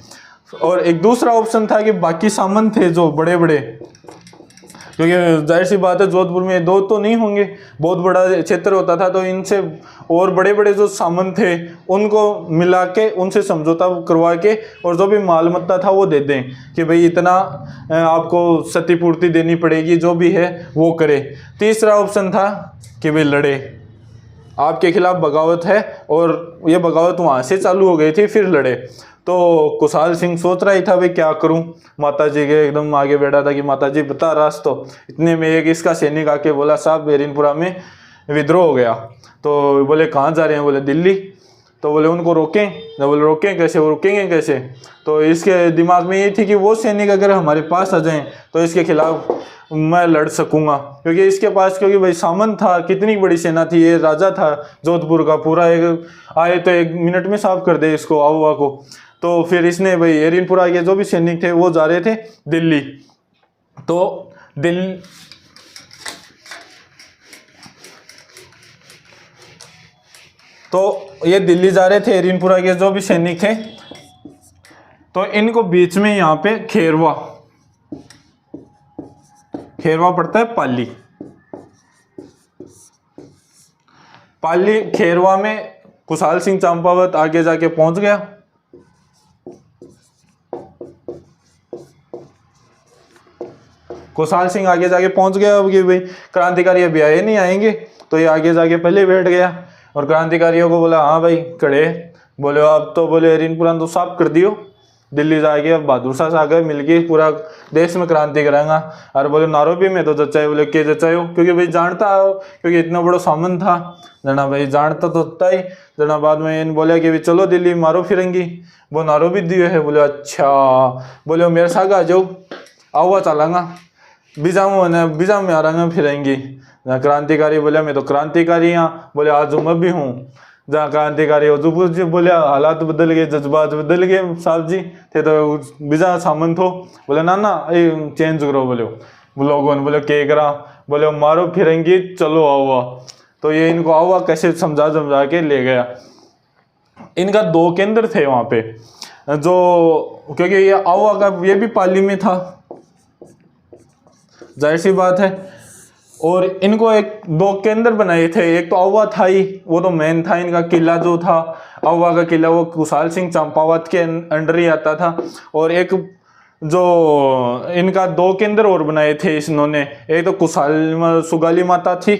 और एक दूसरा ऑप्शन था कि बाकी सामंत थे जो बड़े बड़े, क्योंकि जाहिर सी बात है जोधपुर में 2 तो नहीं होंगे, बहुत बड़ा क्षेत्र होता था, तो इनसे और बड़े बड़े जो सामंत थे उनको मिला के उनसे समझौता करवा के और जो भी माल मत्ता था वो दे दें कि भाई इतना आपको क्षतिपूर्ति देनी पड़ेगी, जो भी है वो करे। तीसरा ऑप्शन था कि भाई लड़े, आपके खिलाफ बगावत है, और ये बगावत वहाँ से चालू हो गई थी, फिर लड़े। तो कुशाल सिंह सोच रहा ही था भाई क्या करूं, माता जी के एकदम आगे बैठा था कि माता जी बता रास्ता। इतने में एक इसका सैनिक आके बोला साहब बेरिनपुरा में विद्रोह हो गया। तो बोले कहाँ जा रहे हैं, बोले दिल्ली। तो बोले उनको रोकें, तो बोले रोकें कैसे, वो रोकेंगे कैसे। तो इसके दिमाग में ये थी कि वो सैनिक अगर हमारे पास आ जाएं तो इसके खिलाफ मैं लड़ सकूंगा, क्योंकि इसके पास क्योंकि भाई सामंत था, कितनी बड़ी सेना थी, ये राजा था जोधपुर का पूरा, एक आए तो 1 मिनट में साफ कर दे इसको आउआ को। तो फिर इसने भाई एरिनपुरा के जो भी सैनिक थे वो जा रहे थे दिल्ली। तो ये दिल्ली जा रहे थे एरिनपुरा के जो भी सैनिक थे। तो इनको बीच में यहाँ पे खेरवा पड़ता है, पाली खेरवा में कुशाल सिंह चंपावत आगे जाके पहुंच गया। कुशाल सिंह आगे जाके पहुंच गया अब कि भाई क्रांतिकारी अभी आए नहीं, आएंगे। तो ये आगे जाके पहले बैठ गया और क्रांतिकारियों को बोला हाँ भाई खड़े। बोले अब तो बोले एरिनपुरा तो साफ कर दियो, दिल्ली जाके अब बहादुर शाह सागर मिलके पूरा देश में क्रांति कराएंगा। और बोले नारोबी में तो जचाए, बोले के जचायो, क्योंकि भाई जानता हो क्योंकि इतना बड़ा सामन था जना, भाई जानता तो होता ही जना। बाद में इन बोले कि भाई चलो दिल्ली मारो फिरेंगी, वो नारोबी दिए है। बोले अच्छा, बोले मेरे साथ आ जाओ, आओ चलांगा, बीजा में आ रहा फिरेंगी। क्रांतिकारी बोले मैं तो क्रांतिकारी हाँ, बोले आज मैं भी हूँ। जहाँ क्रांतिकारी हो जी बोले हालात बदल गए, जज्बात बदल गए साहब जी, थे तो बीजा सामंत हो। बोले ना ना चेंज करो, बोले लोगों ने। बोले के करा, बोले मारो फिरेंगी चलो आओ। तो ये इनको आओ कैसे समझा के ले गया। इनका 2 केंद्र थे वहाँ पे, जो क्योंकि ये आओ का ये भी पाली में था, जाहिर सी बात है। और इनको 2 केंद्र बनाए थे, एक तो अववा था ही, वो तो मेन था इनका किला जो था अववा का किला, वो कुशाल सिंह चंपावत के अंडर ही आता था। और एक जो इनका 2 केंद्र और बनाए थे इन्होंने, एक तो सुगाली माता थी,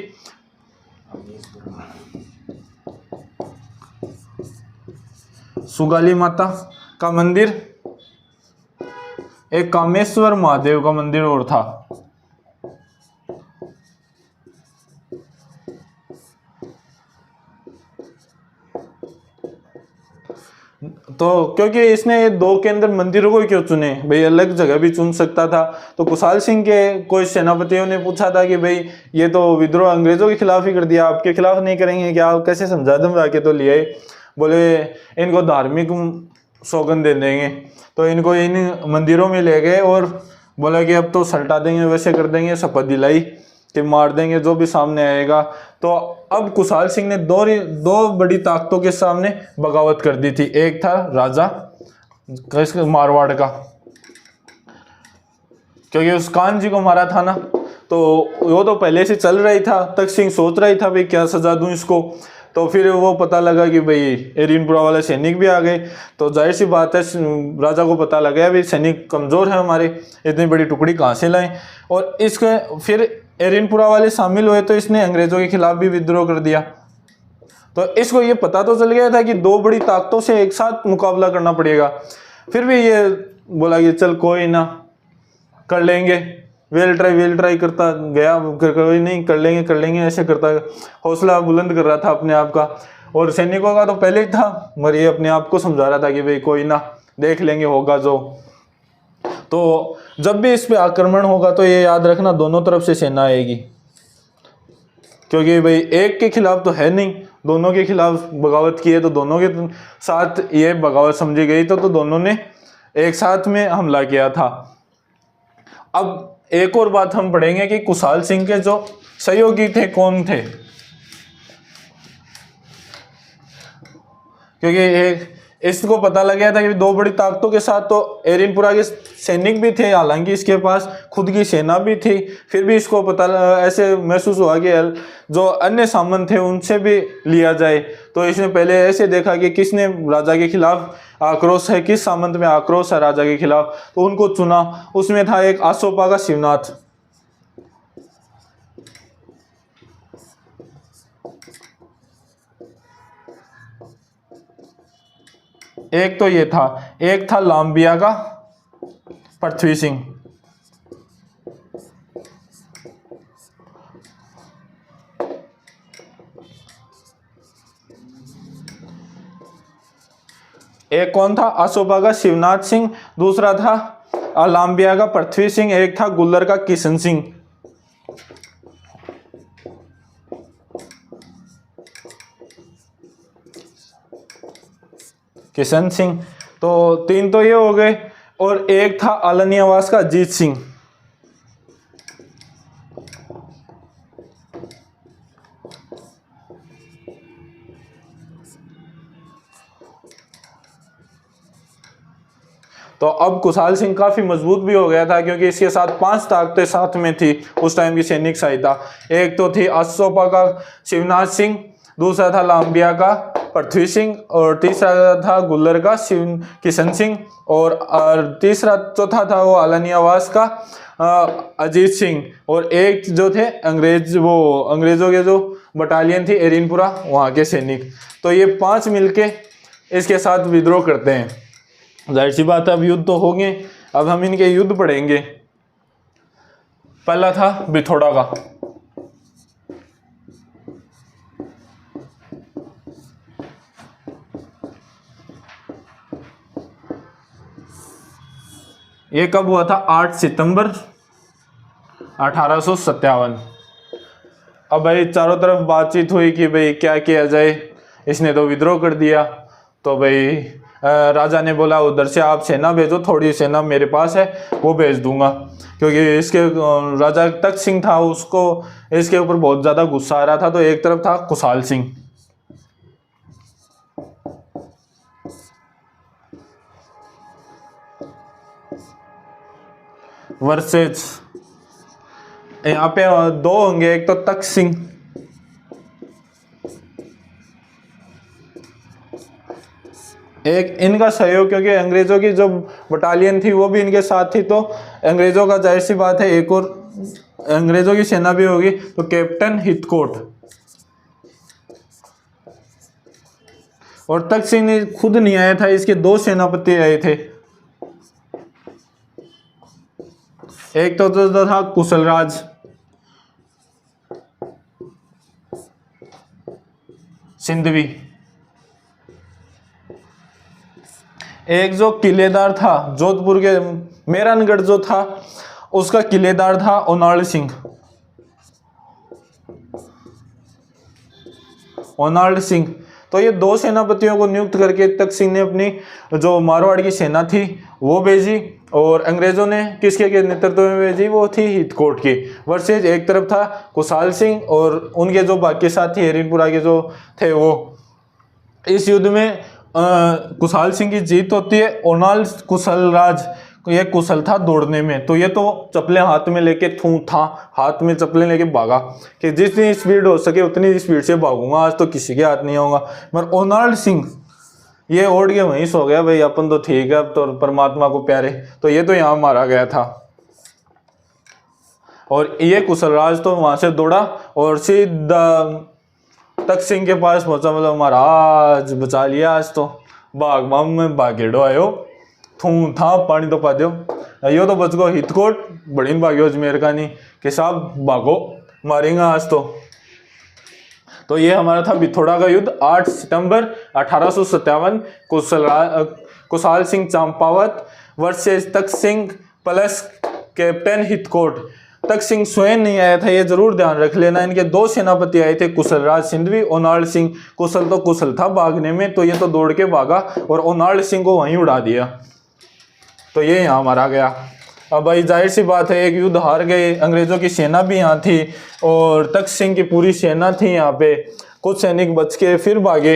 सुगाली माता का मंदिर, एक कामेश्वर महादेव का मंदिर और था। तो क्योंकि इसने 2 केंद्र मंदिरों को क्यों चुने, भाई अलग जगह भी चुन सकता था। तो कुशाल सिंह के कोई सेनापतियों ने पूछा था कि भाई ये तो विद्रोह अंग्रेजों के खिलाफ ही कर दिया, आपके खिलाफ नहीं करेंगे क्या, आप कैसे समझा दम के तो लिए। बोले इनको धार्मिक सौगंध दे देंगे। तो इनको इन मंदिरों में ले गए और बोला कि अब तो सल्टा देंगे, वैसे कर देंगे, शपथ दिलाई कि मार देंगे जो भी सामने आएगा। तो अब कुशाल सिंह ने 2 बड़ी ताकतों के सामने बगावत कर दी थी। एक था राजा मारवाड़ का, क्योंकि उस कान जी को मारा था ना, तो वो तो पहले से चल रही था। तख्त सिंह सोच रही था भाई क्या सजा दूं इसको। तो फिर वो पता लगा कि भाई एरिनपुरा वाले सैनिक भी आ गए। तो जाहिर सी बात है राजा को पता लगा भाई सैनिक कमज़ोर है हमारे, इतनी बड़ी टुकड़ी कहाँ से लाएं। और इसके फिर एरिनपुरा वाले शामिल हुए तो इसने अंग्रेज़ों के खिलाफ भी विद्रोह कर दिया। तो इसको ये पता तो चल गया था कि 2 बड़ी ताकतों से एक साथ मुकाबला करना पड़ेगा। फिर भी ये बोला कि चल कोई ना कर लेंगे। वेल ट्राई करता गया, कोई नहीं, कर लेंगे ऐसे करता हौसला बुलंद कर रहा था अपने आप का। और सैनिकों का तो पहले ही था, मगर ये अपने आप को समझा रहा था कि भाई कोई ना, देख लेंगे, होगा जो। तो जब भी इस पे आक्रमण होगा तो ये याद रखना दोनों तरफ से सेना आएगी, क्योंकि भाई एक के खिलाफ तो है नहीं, दोनों के खिलाफ बगावत की है, तो दोनों के साथ ये बगावत समझी गई, तो दोनों ने एक साथ में हमला किया था। अब एक और बात हम पढ़ेंगे कि कुशाल सिंह के जो सहयोगी थे कौन थे, क्योंकि एक इसको पता लग गया था कि दो बड़ी ताकतों के साथ तो एरिनपुरा के सैनिक भी थे, हालांकि इसके पास खुद की सेना भी थी, फिर भी इसको पता ऐसे महसूस हुआ कि जो अन्य सामंत थे उनसे भी लिया जाए। तो इसने पहले ऐसे देखा कि किसने राजा के खिलाफ आक्रोश है, किस सामंत में आक्रोश है राजा के खिलाफ, तो उनको चुना। उसमें था एक आसोपा का शिवनाथ, एक तो ये था, एक था लांबिया का पृथ्वी सिंह, एक कौन था, आसोपा का शिवनाथ सिंह, दूसरा था लांबिया का पृथ्वी सिंह, एक था गुल्लर का किशन सिंह। किशन सिंह, तो तीन तो ये हो गए, और एक था आलनियावास का अजीत सिंह। तो अब कुशाल सिंह काफी मजबूत भी हो गया था, क्योंकि इसके साथ 5 ताकतें साथ में थी उस टाइम की सैनिक सहायता। एक तो थी आसोपा का शिवनाथ सिंह, दूसरा था लांबिया का पृथ्वी सिंह, और तीसरा था गुल्लर का किशन सिंह, और तीसरा चौथा था वो आलनियावास का अजीत सिंह, और एक जो थे अंग्रेजों के जो बटालियन थी एरिनपुरा वहाँ के सैनिक। तो ये 5 मिलके इसके साथ विद्रोह करते हैं। जाहिर सी बात है अब युद्ध तो होंगे, अब हम इनके युद्ध पढ़ेंगे। पहला था बिथोड़ा का, ये कब हुआ था, 8 सितंबर 1857। अब भाई चारों तरफ बातचीत हुई कि भाई क्या किया जाए, इसने तो विद्रोह कर दिया। तो भाई राजा ने बोला उधर से आप सेना भेजो, थोड़ी सेना मेरे पास है वो भेज दूंगा, क्योंकि इसके राजा तख्त सिंह था, उसको इसके ऊपर बहुत ज़्यादा गुस्सा आ रहा था। तो एक तरफ था कुशाल सिंह, वर्सेज यहाँ पे 2 होंगे, एक तो तख्त सिंह, एक इनका सहयोग, क्योंकि अंग्रेजों की जो बटालियन थी वो भी इनके साथ थी, तो अंग्रेजों का जाहिर सी बात है एक और अंग्रेजों की सेना भी होगी। तो कैप्टन हिथकोट, और तख्त सिंह ने खुद नहीं आया था, इसके 2 सेनापति आए थे। एक तो था कुशलराज सिंधवी, एक जो किलेदार था जोधपुर के मेहरानगढ़ जो था उसका किलेदार था ओनाल सिंह। ओनाल्ड सिंह, तो ये 2 सेनापतियों को नियुक्त करके तख्त सिंह ने अपनी जो मारवाड़ की सेना थी वो भेजी, और अंग्रेजों ने किसके के नेतृत्व में भेजी, वो थी हिथकोट की। वर्सेज एक तरफ था कुशाल सिंह और उनके जो बाकी साथी एरिनपुरा के जो थे वो। इस युद्ध में कुशाल सिंह की जीत होती है। ओनाल कुशलराज ये कुशल था दौड़ने में, तो ये तो चप्पलें हाथ में लेके हाथ में चप्पलें लेके भागा कि जितनी स्पीड हो सके उतनी स्पीड से भागूंगा, आज तो किसी के हाथ नहीं आऊंगा। मगर ओनाल्ड सिंह ये ओढ़ के वहीं सो गया, भाई अपन तो ठीक है अब तो परमात्मा को प्यारे, तो ये तो यहाँ मारा गया था। और ये कुशलराज तो वहां से दौड़ा और सीधा तख्त सिंह के पास पहुंचा, मतलब महाराज बचा लिया, आज तो बाग में बागेड़ो आयो। थू था पानी तो पा दो यो तो बच गो हितकोट बड़ी भाग्यो अजमेर का नहीं कि साहब भागो मारेंगे आज तो ये हमारा था बिथोड़ा का युद्ध 8 सितंबर 1857 कुशाल सिंह चंपावत वर्सेस तख्त सिंह प्लस कैप्टन हितकोट। तख्त सिंह स्वयं नहीं आया था, ये जरूर ध्यान रख लेना। इनके दो सेनापति आए थे, कुशलराज सिंधवी, ओनाल सिंह। कुशल तो कुशल था भागने में, तो ये तो दौड़ के भागा और ओनाल सिंह को वहीं उड़ा दिया, तो ये यहाँ मारा गया। अब भाई जाहिर सी बात है एक युद्ध हार गए, अंग्रेजों की सेना भी यहाँ थी और तख्त सिंह की पूरी सेना थी यहाँ पे, कुछ सैनिक बच के फिर भागे।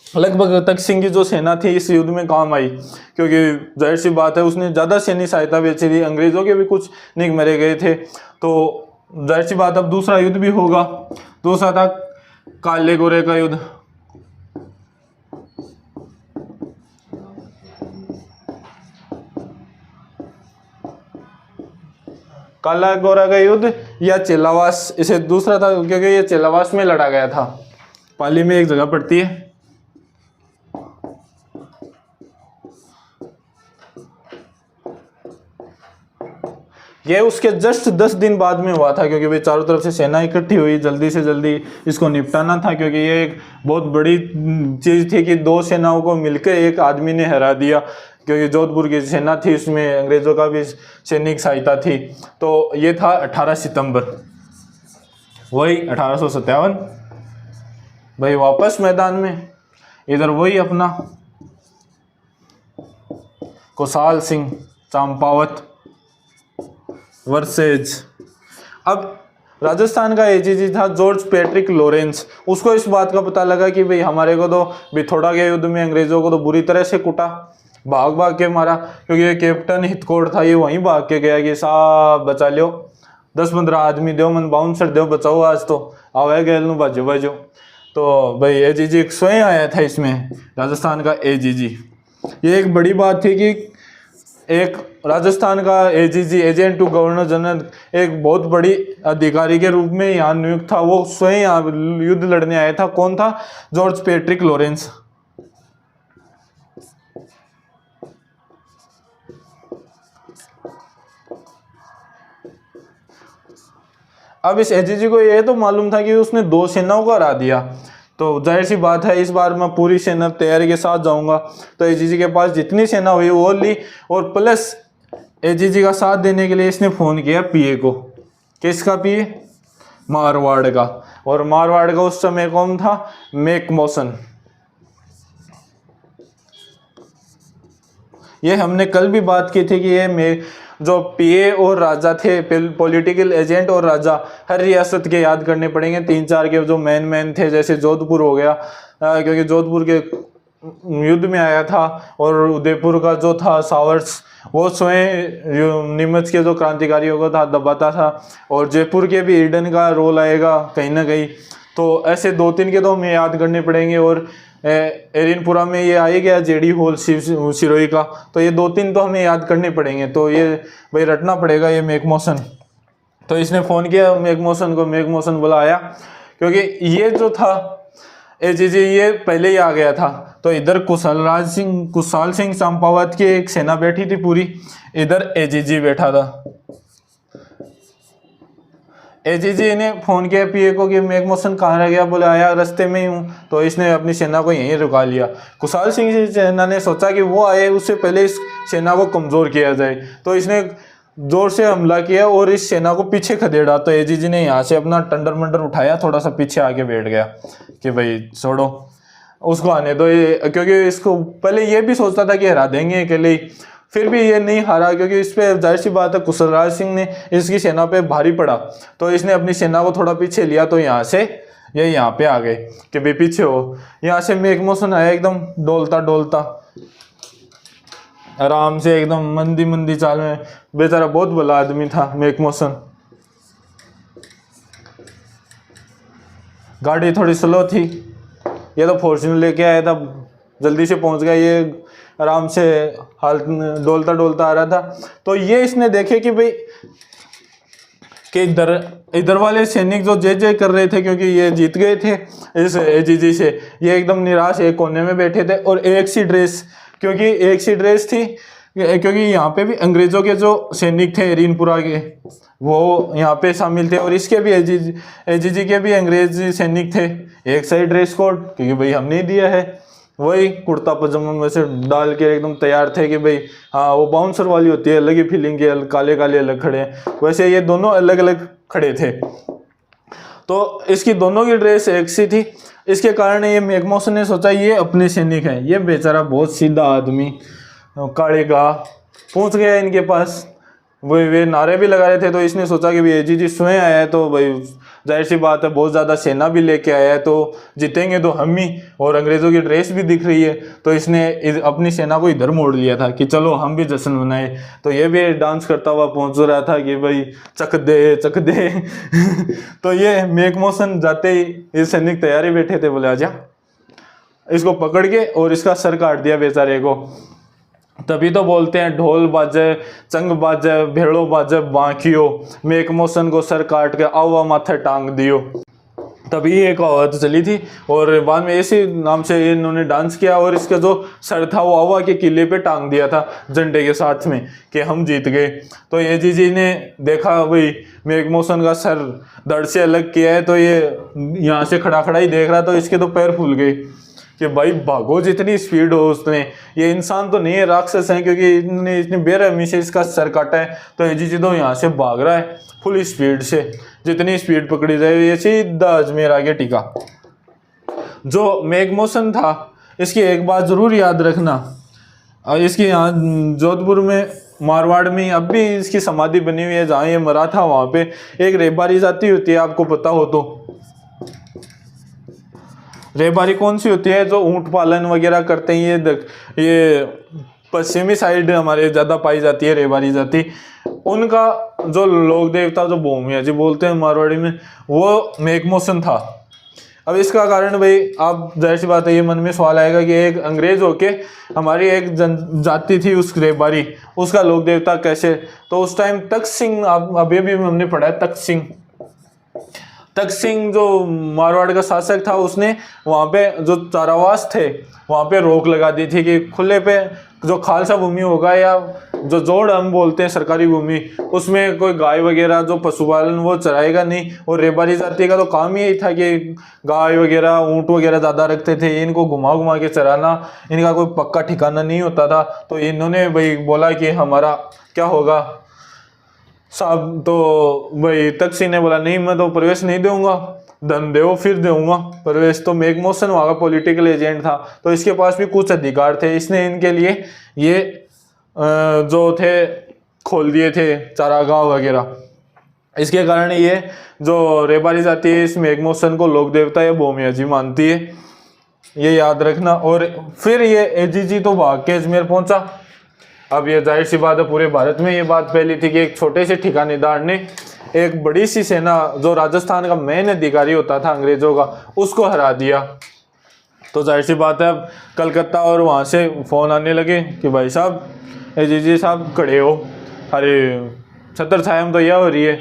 लगभग तख्त सिंह की जो सेना थी इस युद्ध में काम आई, क्योंकि जाहिर सी बात है उसने ज़्यादा सैन्य सहायता भी अच्छी थी, अंग्रेजों के भी कुछ निक मरे गए थे, तो जाहिर सी बात अब दूसरा युद्ध भी होगा। दूसरा था काले गोरे का युद्ध। काला गोरा का युद्ध या चेलावास, इसे दूसरा था क्योंकि ये चेलावास में लड़ा गया था, पाली में एक जगह पड़ती है। ये उसके जस्ट 10 दिन बाद में हुआ था, क्योंकि भाई चारों तरफ से सेना इकट्ठी हुई, जल्दी से जल्दी इसको निपटाना था, क्योंकि ये एक बहुत बड़ी चीज़ थी कि दो सेनाओं को मिलकर एक आदमी ने हरा दिया, क्योंकि जोधपुर की सेना थी उसमें अंग्रेज़ों का भी सैनिक सहायता थी। तो ये था 18 सितंबर, वही 1857। भाई वापस मैदान में, इधर वही अपना कुशाल सिंह चंपावत वर्सेज। अब राजस्थान का एजीजी था जॉर्ज पैट्रिक लॉरेंस। उसको इस बात का पता लगा कि भाई हमारे को तो बिथोड़ा के युद्ध में अंग्रेजों को तो बुरी तरह से कुटा, भाग भाग के मारा, क्योंकि ये कैप्टन हितकोट था, ये वहीं भाग के गया कि साहब बचा लो, 10-15 आदमी दो, मन बाउंसर दो, बचाओ आज तो आवे गए नु बाजो बाजो। तो भाई एजीजी स्वयं आया था इसमें, राजस्थान का एजीजी। ये एक बड़ी बात थी कि एक राजस्थान का AGG, agent to governor general, एक बहुत बड़ी अधिकारी के रूप में यहाँ नियुक्त था, वो स्वयं यहाँ युद्ध लड़ने आया था। कौन था? George Patrick Lawrence. अब इस एजीजी को ये तो मालूम था कि उसने दो सेनाओं को हरा दिया, तो जाहिर सी बात है इस बार मैं पूरी सेना तैयारी के साथ जाऊंगा। तो एजीजी के पास जितनी सेना हुई वो ली, और प्लस एजीजी का साथ देने के लिए इसने फ़ोन किया पीए को। किसका पीए? मारवाड़ का। और मारवाड़ का उस समय कौन था? मैकमोसन। ये हमने कल भी बात की थी कि ये जो पीए और राजा थे, पॉलिटिकल एजेंट और राजा, हर रियासत के याद करने पड़ेंगे, 3-4 के जो मैन थे, जैसे जोधपुर हो गया, क्योंकि जोधपुर के युद्ध में आया था, और उदयपुर का जो था सावर्स, वो स्वयं नीमच के जो क्रांतिकारियों को था दबाता था, और जयपुर के भी ईडन का रोल आएगा कहीं ना कहीं। तो ऐसे 2-3 के तो हमें याद करने पड़ेंगे, और एरिनपुरा में ये आ गया जेडी होल सिरोही का, तो ये 2-3 तो हमें याद करने पड़ेंगे, तो ये भाई रटना पड़ेगा। ये मैकमोसन, तो इसने फ़ोन किया मैकमोसन को, मैकमोसन बोला आया, क्योंकि ये जो था एजीजी ये पहले ही आ गया था। तो इधर कुशाल सिंह चंपावत की एक सेना बैठी थी पूरी, इधर एजीजी बैठा था। एजीजी ने फ़ोन किया पीए को कि मैकमोसन कहाँ रह गया? बोले आया रास्ते में ही हूँ। तो इसने अपनी सेना को यहीं रुका लिया। कुशाल सिंह की सेना ने सोचा कि वो आए उससे पहले इस सेना को कमज़ोर किया जाए, तो इसने जोर से हमला किया और इस सेना को पीछे खदेड़ा। तो एजीजी ने यहाँ से अपना टंडर मंडर उठाया, थोड़ा सा पीछे आके बैठ गया कि भाई छोड़ो उसको आने दो, क्योंकि इसको पहले ये भी सोचता था कि हरा देंगे अकेले ही, फिर भी ये नहीं हारा, क्योंकि इस पे जाहिर सी बात है कुशलराज सिंह ने इसकी सेना पे भारी पड़ा, तो इसने अपनी सेना को थोड़ा पीछे लिया। तो यहाँ से ये यहाँ पे आ गए कि भाई पीछे हो। यहाँ से मैकमोसन आया एकदम डोलता डोलता, आराम से, एकदम मंदी मंदी चाल में। बेचारा बहुत भला आदमी था मैकमोसन। गाड़ी थोड़ी स्लो थी, ये तो फॉर्च्यूनर लेके आया था, जल्दी से पहुंच गया, ये आराम से हाल डोलता डोलता आ रहा था। तो ये इसने देखे कि भाई कि इधर वाले सैनिक जो जय जय कर रहे थे, क्योंकि ये जीत गए थे इस एजीजी से, ये एकदम निराश एक कोने में बैठे थे और एक सी ड्रेस क्योंकि एक सी ड्रेस थी, क्योंकि यहाँ पे भी अंग्रेजों के जो सैनिक थे रीनपुरा के वो यहाँ पे शामिल थे, और इसके भी एजीजी के भी अंग्रेज सैनिक थे। एक सही ड्रेस कोड, क्योंकि भाई हमने ही दिया है, वही कुर्ता पजामा में से डाल के एकदम तैयार थे कि भाई हाँ वो बाउंसर वाली होती है, अलग ही फीलिंग के, काले काले अलग खड़े हैं, वैसे ये दोनों अलग अलग खड़े थे। तो इसकी दोनों की ड्रेस एक सी थी। इसके कारण ये मैकमोसन ने सोचा ये अपने सैनिक है, ये बेचारा बहुत सीधा आदमी काले का पहुंच गया इनके पास, वे नारे भी लगा रहे थे। तो इसने सोचा कि भाई एजीजी स्वयं आया है तो भाई जाहिर सी बात है बहुत ज़्यादा सेना भी लेके आया है, तो जीतेंगे तो हम ही, और अंग्रेज़ों की ड्रेस भी दिख रही है। तो इसने अपनी सेना को इधर मोड़ लिया था कि चलो हम भी जश्न मनाए। तो ये भी डांस करता हुआ पहुंच रहा था कि भाई चक दे चक दे तो ये मैकमोसन जाते ही ये सैनिक तैयारी बैठे थे, बोले आजा, इसको पकड़ के और इसका सर काट दिया बेचारे को। तभी तो बोलते हैं ढोल बाजे चंग बाजे भेड़ो बाजे बांकियो, मैकमोसन को सर काट के आवा माथे टांग दियो। तभी एक आवाज़ चली थी, और बाद में इसी नाम से इन्होंने डांस किया, और इसका जो सर था वो आवा के किले पे टांग दिया था झंडे के साथ में कि हम जीत गए। तो एजीजी ने देखा भाई मैकमोसन का सर धड़ से अलग किया है, तो ये यहाँ से खड़ा खड़ा ही देख रहा, तो इसके तो पैर फूल गए कि भाई भागो जितनी स्पीड हो उसने, ये इंसान तो नहीं है राक्षस है, क्योंकि इन्होंने इतनी बेरहमी से इसका सर काटा है। तो एजीजी तो यहाँ से भाग रहा है फुल स्पीड से, जितनी स्पीड पकड़ी जाए, ये सीधा अजमेर आगे टिका। जो मैकमोसन था इसकी एक बात जरूर याद रखना, इसकी यहाँ जोधपुर में मारवाड़ में अब भी इसकी समाधि बनी हुई है, जहाँ ये मरा था वहाँ पे एक रेबारी जाति होती है, आपको पता हो तो। रेबारी कौन सी होती है? जो ऊंट पालन वगैरह करते हैं, ये पश्चिमी साइड हमारे ज़्यादा पाई जाती है रेबारी जाति। उनका जो लोक देवता जो भूमिया जी बोलते हैं मारवाड़ी में, वो मैकमोसन था। अब इसका कारण भाई आप जाहिर सी बात है ये मन में सवाल आएगा कि एक अंग्रेज होके हमारी एक जाति थी उस रेबारी, उसका लोक देवता कैसे? तो उस टाइम तख्त सिंह, अभी भी हमने पढ़ा है तख्त सिंह जो मारवाड़ का शासक था, उसने वहाँ पे जो चारावास थे वहाँ पे रोक लगा दी थी कि खुले पे जो खालसा भूमि होगा या जो जोड़ हम बोलते हैं सरकारी भूमि, उसमें कोई गाय वगैरह जो पशुपालन वो चराएगा नहीं। और रेबारी जाति का तो काम ही यही था कि गाय वगैरह ऊँट वगैरह ज़्यादा रखते थे, इनको घुमा घुमा के चराना, इनका कोई पक्का ठिकाना नहीं होता था। तो इन्होंने भाई बोला कि हमारा क्या होगा साहब, तो भाई तख्त सिंह ने बोला नहीं मैं तो प्रवेश नहीं दूंगा, धन दो फिर दूंगा प्रवेश। तो मैकमोसन वहाँ का पॉलिटिकल एजेंट था, तो इसके पास भी कुछ अधिकार थे। इसने इनके लिए ये जो थे खोल दिए थे चारागाह वगैरह। इसके कारण ये जो रेबारी जाति है इस मैकमोसन को लोक देवता या भूमिया जी मानती है, ये याद रखना। और फिर ये एजीजी तो भाग के अजमेर पहुंचा। अब ये जाहिर सी बात है पूरे भारत में ये बात फैली थी कि एक छोटे से ठिकानेदार ने एक बड़ी सी सेना, जो राजस्थान का मेन अधिकारी होता था अंग्रेजों का, उसको हरा दिया। तो जाहिर सी बात है अब कलकत्ता और वहाँ से फ़ोन आने लगे कि भाई साहब एजीजी साहब खड़े हो, अरे छत्र छाया में तो यह हो रही है।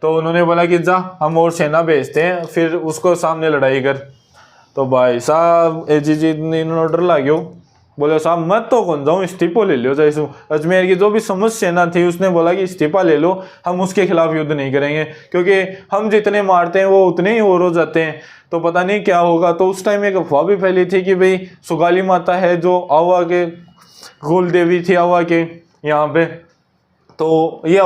तो उन्होंने बोला कि जा हम और सेना भेजते हैं, फिर उसको सामने लड़ाई कर। तो भाई साहब एजीजी ने ऑर्डर ला गयो, बोले साहब मत तो कौन जाऊँ, इस्तीफा ले लो। जैसे अजमेर की जो भी समझ सेना थी उसने बोला कि इस्तीफा ले लो, हम उसके खिलाफ युद्ध नहीं करेंगे, क्योंकि हम जितने मारते हैं वो उतने ही और हो जाते हैं, तो पता नहीं क्या होगा। तो उस टाइम एक अफवाह भी फैली थी कि भाई सुगाली माता है जो आवा के कुल देवी थी आवा के यहाँ पे, तो ये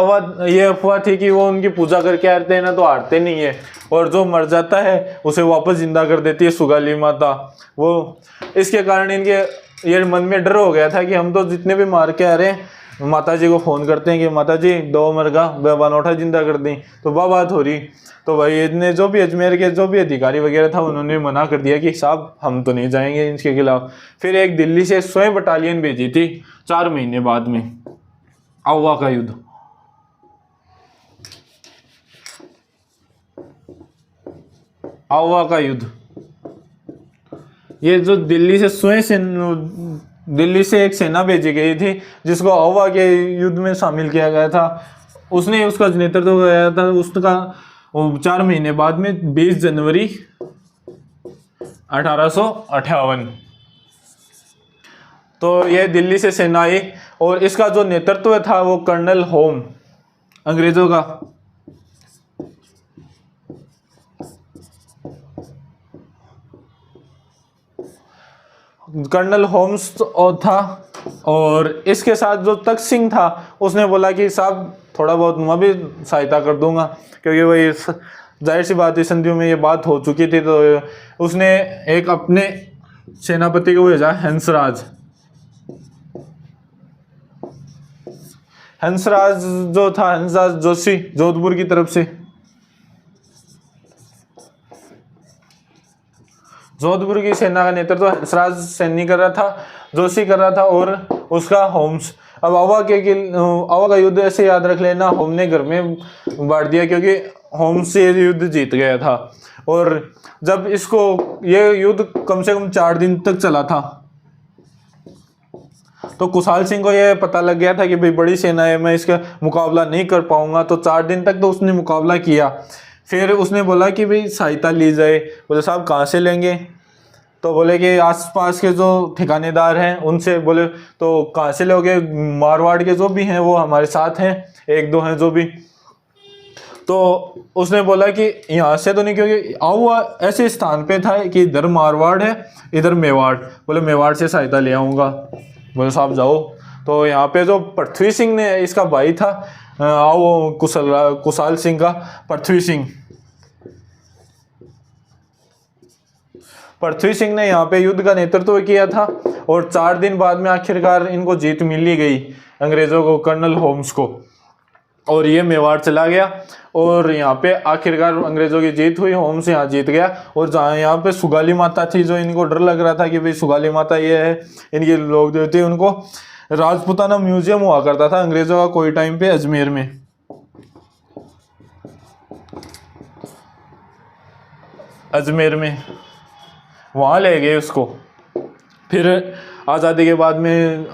अफवाह थी कि वो उनकी पूजा करके आते हैं ना तो हारते नहीं है, और जो मर जाता है उसे वापस जिंदा कर देती है सुगाली माता। वो इसके कारण इनके ये मन में डर हो गया था कि हम तो जितने भी मार के आ रहे हैं माता जी को फ़ोन करते हैं कि माता जी दो मरगा बनौठा जिंदा कर दी, तो वह बात हो रही। तो भाई इतने जो भी अजमेर के जो भी अधिकारी वगैरह था उन्होंने मना कर दिया कि साहब हम तो नहीं जाएंगे इनके खिलाफ। फिर एक दिल्ली से स्वयं बटालियन भेजी थी 4 महीने बाद में। आवा का युद्ध, आवा का युद्ध, ये जो दिल्ली से एक सेना भेजी गई थी जिसको आवा के युद्ध में शामिल किया गया था, उसने उसका नेतृत्व किया था। उसका 4 महीने बाद में 20 जनवरी 1858 तो ये दिल्ली से सेना आई और इसका जो नेतृत्व था वो कर्नल होम अंग्रेजों का। कर्नल होम्स था और इसके साथ जो तख्त सिंह था उसने बोला कि साहब थोड़ा बहुत मैं भी सहायता कर दूंगा, क्योंकि वही जाहिर सी बात है संधियों में ये बात हो चुकी थी। तो उसने एक अपने सेनापति को भेजा, हंसराज। हंसराज जो था, हंसराज जोशी, जोधपुर की तरफ से, जोधपुर की सेना का नेतृत्व हंसराज सैनी कर रहा था, जोशी कर रहा था और उसका होम्स। अब अवा का युद्ध ऐसे याद रख लेना, होम ने घर में बांट दिया क्योंकि होम्स से युद्ध जीत गया था। और जब इसको ये युद्ध कम से कम 4 दिन तक चला था तो कुशाल सिंह को यह पता लग गया था कि भाई बड़ी सेना है, मैं इसका मुकाबला नहीं कर पाऊंगा। तो 4 दिन तक तो उसने मुकाबला किया। फिर उसने बोला कि भाई सहायता ली जाए। बोले साहब कहाँ से लेंगे? तो बोले कि आसपास के जो ठिकानेदार हैं उनसे। बोले तो कहाँ से लोगे? मारवाड़ के जो भी हैं वो हमारे साथ हैं, 1-2 हैं जो भी। तो उसने बोला कि यहाँ से तो नहीं, क्योंकि आओ ऐसे स्थान पे था कि इधर मारवाड़ है, इधर मेवाड़। बोले मेवाड़ से सहायता ले आऊँगा। बोले साहब जाओ। तो यहाँ पे जो पृथ्वी सिंह ने, इसका भाई था आओ कुशाल सिंह का, पृथ्वी सिंह ने यहाँ पे युद्ध का नेतृत्व किया था। और 4 दिन बाद में आखिरकार इनको जीत मिल ही गई, अंग्रेजों को, कर्नल होम्स को। और ये मेवाड़ चला गया और यहाँ पे आखिरकार अंग्रेजों की जीत हुई, होम्स यहाँ जीत गया। और जहाँ यहाँ पे सुगाली माता थी, जो इनको डर लग रहा था कि भाई सुगाली माता ये है, इनके लोग जो थे, उनको राजपूताना म्यूजियम हुआ करता था अंग्रेजों का कोई टाइम पे अजमेर में। वहाँ ले गए उसको। फिर आज़ादी के बाद में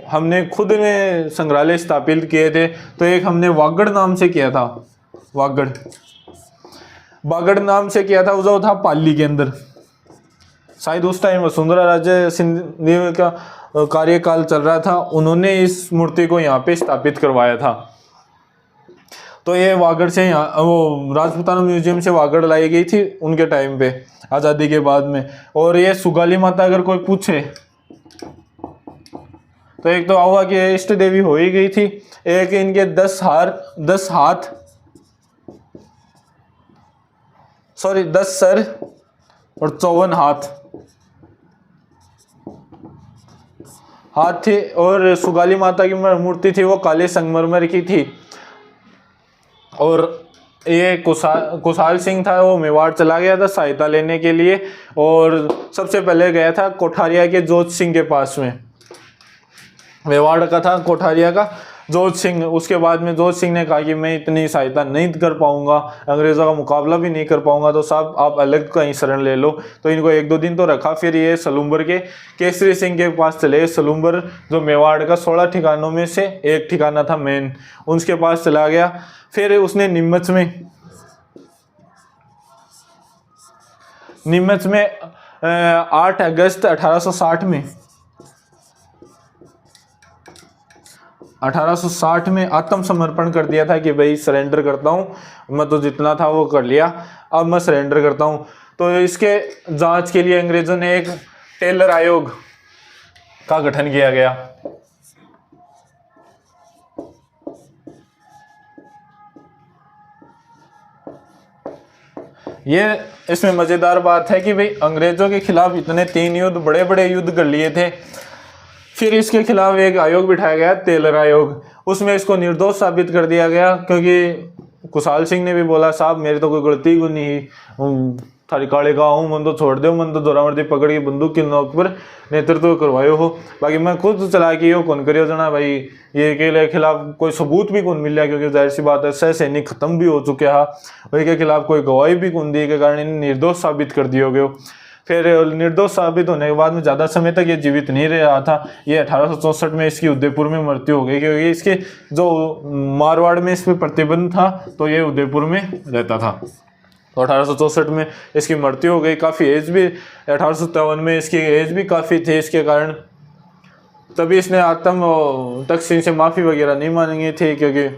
हमने खुद ने संग्रहालय स्थापित किए थे। तो एक हमने वागड़ नाम से किया था, बागड़ नाम से किया था, वो था पाली के अंदर। शायद उस टाइम वसुंधरा राजे सिंधिया का कार्यकाल चल रहा था, उन्होंने इस मूर्ति को यहाँ पे स्थापित करवाया था। तो ये वागड़ से यहाँ, वो राजपूताना म्यूजियम से वागड़ लाई गई थी उनके टाइम पे, आज़ादी के बाद में। और ये सुगाली माता अगर कोई पूछे तो एक तो आवा की इष्ट देवी हो ही गई थी, एक इनके 10 सर और 54 हाथ थे। और सुगाली माता की मूर्ति थी वो काले संगमरमर की थी। और ये कुशाल सिंह था, वो मेवाड़ चला गया था सहायता लेने के लिए। और सबसे पहले गया था कोठारिया के जोत सिंह के पास में, मेवाड़ का था कोठारिया का जोत सिंह। उसके बाद में जोत सिंह ने कहा कि मैं इतनी सहायता नहीं कर पाऊंगा, अंग्रेज़ों का मुकाबला भी नहीं कर पाऊंगा, तो साहब आप अलग कहीं शरण ले लो। तो इनको 1-2 दिन तो रखा। फिर ये सलूम्बर के केसरी सिंह के पास चले। सलूम्बर जो मेवाड़ का 16 ठिकानों में से एक ठिकाना था मेन, उसके पास चला गया। फिर उसने नीमच में 8 अगस्त 1860 में आत्मसमर्पण कर दिया था कि भाई सरेंडर करता हूँ, मैं तो जितना था वो कर लिया, अब मैं सरेंडर करता हूँ। तो इसके जांच के लिए अंग्रेजों ने एक टेलर आयोग का गठन किया गया। ये इसमें मज़ेदार बात है कि भाई अंग्रेजों के खिलाफ इतने 3 युद्ध, बड़े बड़े युद्ध कर लिए थे। फिर इसके खिलाफ एक आयोग बिठाया गया, टेलर आयोग। उसमें इसको निर्दोष साबित कर दिया गया, क्योंकि कुशाल सिंह ने भी बोला साहब मेरी तो कोई गलती को नहीं, थारी काले का हूँ, मन तो छोड़ दो, मन तो जोरावर्दी पकड़ के बंदूक की नोक पर नेतृत्व करवायो हो, बाकी मैं खुद चला के हो कौन करियो जना भाई। ये के खिलाफ कोई सबूत भी कौन मिल रहा, क्योंकि जाहिर सी बात है सह सैनिक खत्म भी हो चुके हैं, वही के खिलाफ कोई गवाही भी कौन दी के कारण इन्हें निर्दोष साबित कर दियो गयो। फिर निर्दोष साबित होने के बाद में ज़्यादा समय तक ये जीवित नहीं रहा था। ये 1864 में इसकी उदयपुर में मृत्यु हो गई, क्योंकि इसके जो मारवाड़ में इस पर प्रतिबंध था, तो ये उदयपुर में रहता था। तो 1864 में इसकी मृत्यु हो गई। काफ़ी एज भी 1857 में इसकी एज भी काफ़ी थी, इसके कारण तभी इसने आत्म तकसीम से माफ़ी वगैरह नहीं मांगी थी, क्योंकि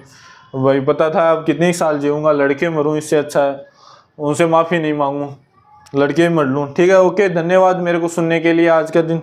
भाई पता था अब कितने साल जीऊँगा, लड़के मरूँ इससे अच्छा है उनसे माफ़ी नहीं मांगूँ, लड़के ही मर लूँ। ठीक है, ओके, धन्यवाद मेरे को सुनने के लिए आज का दिन।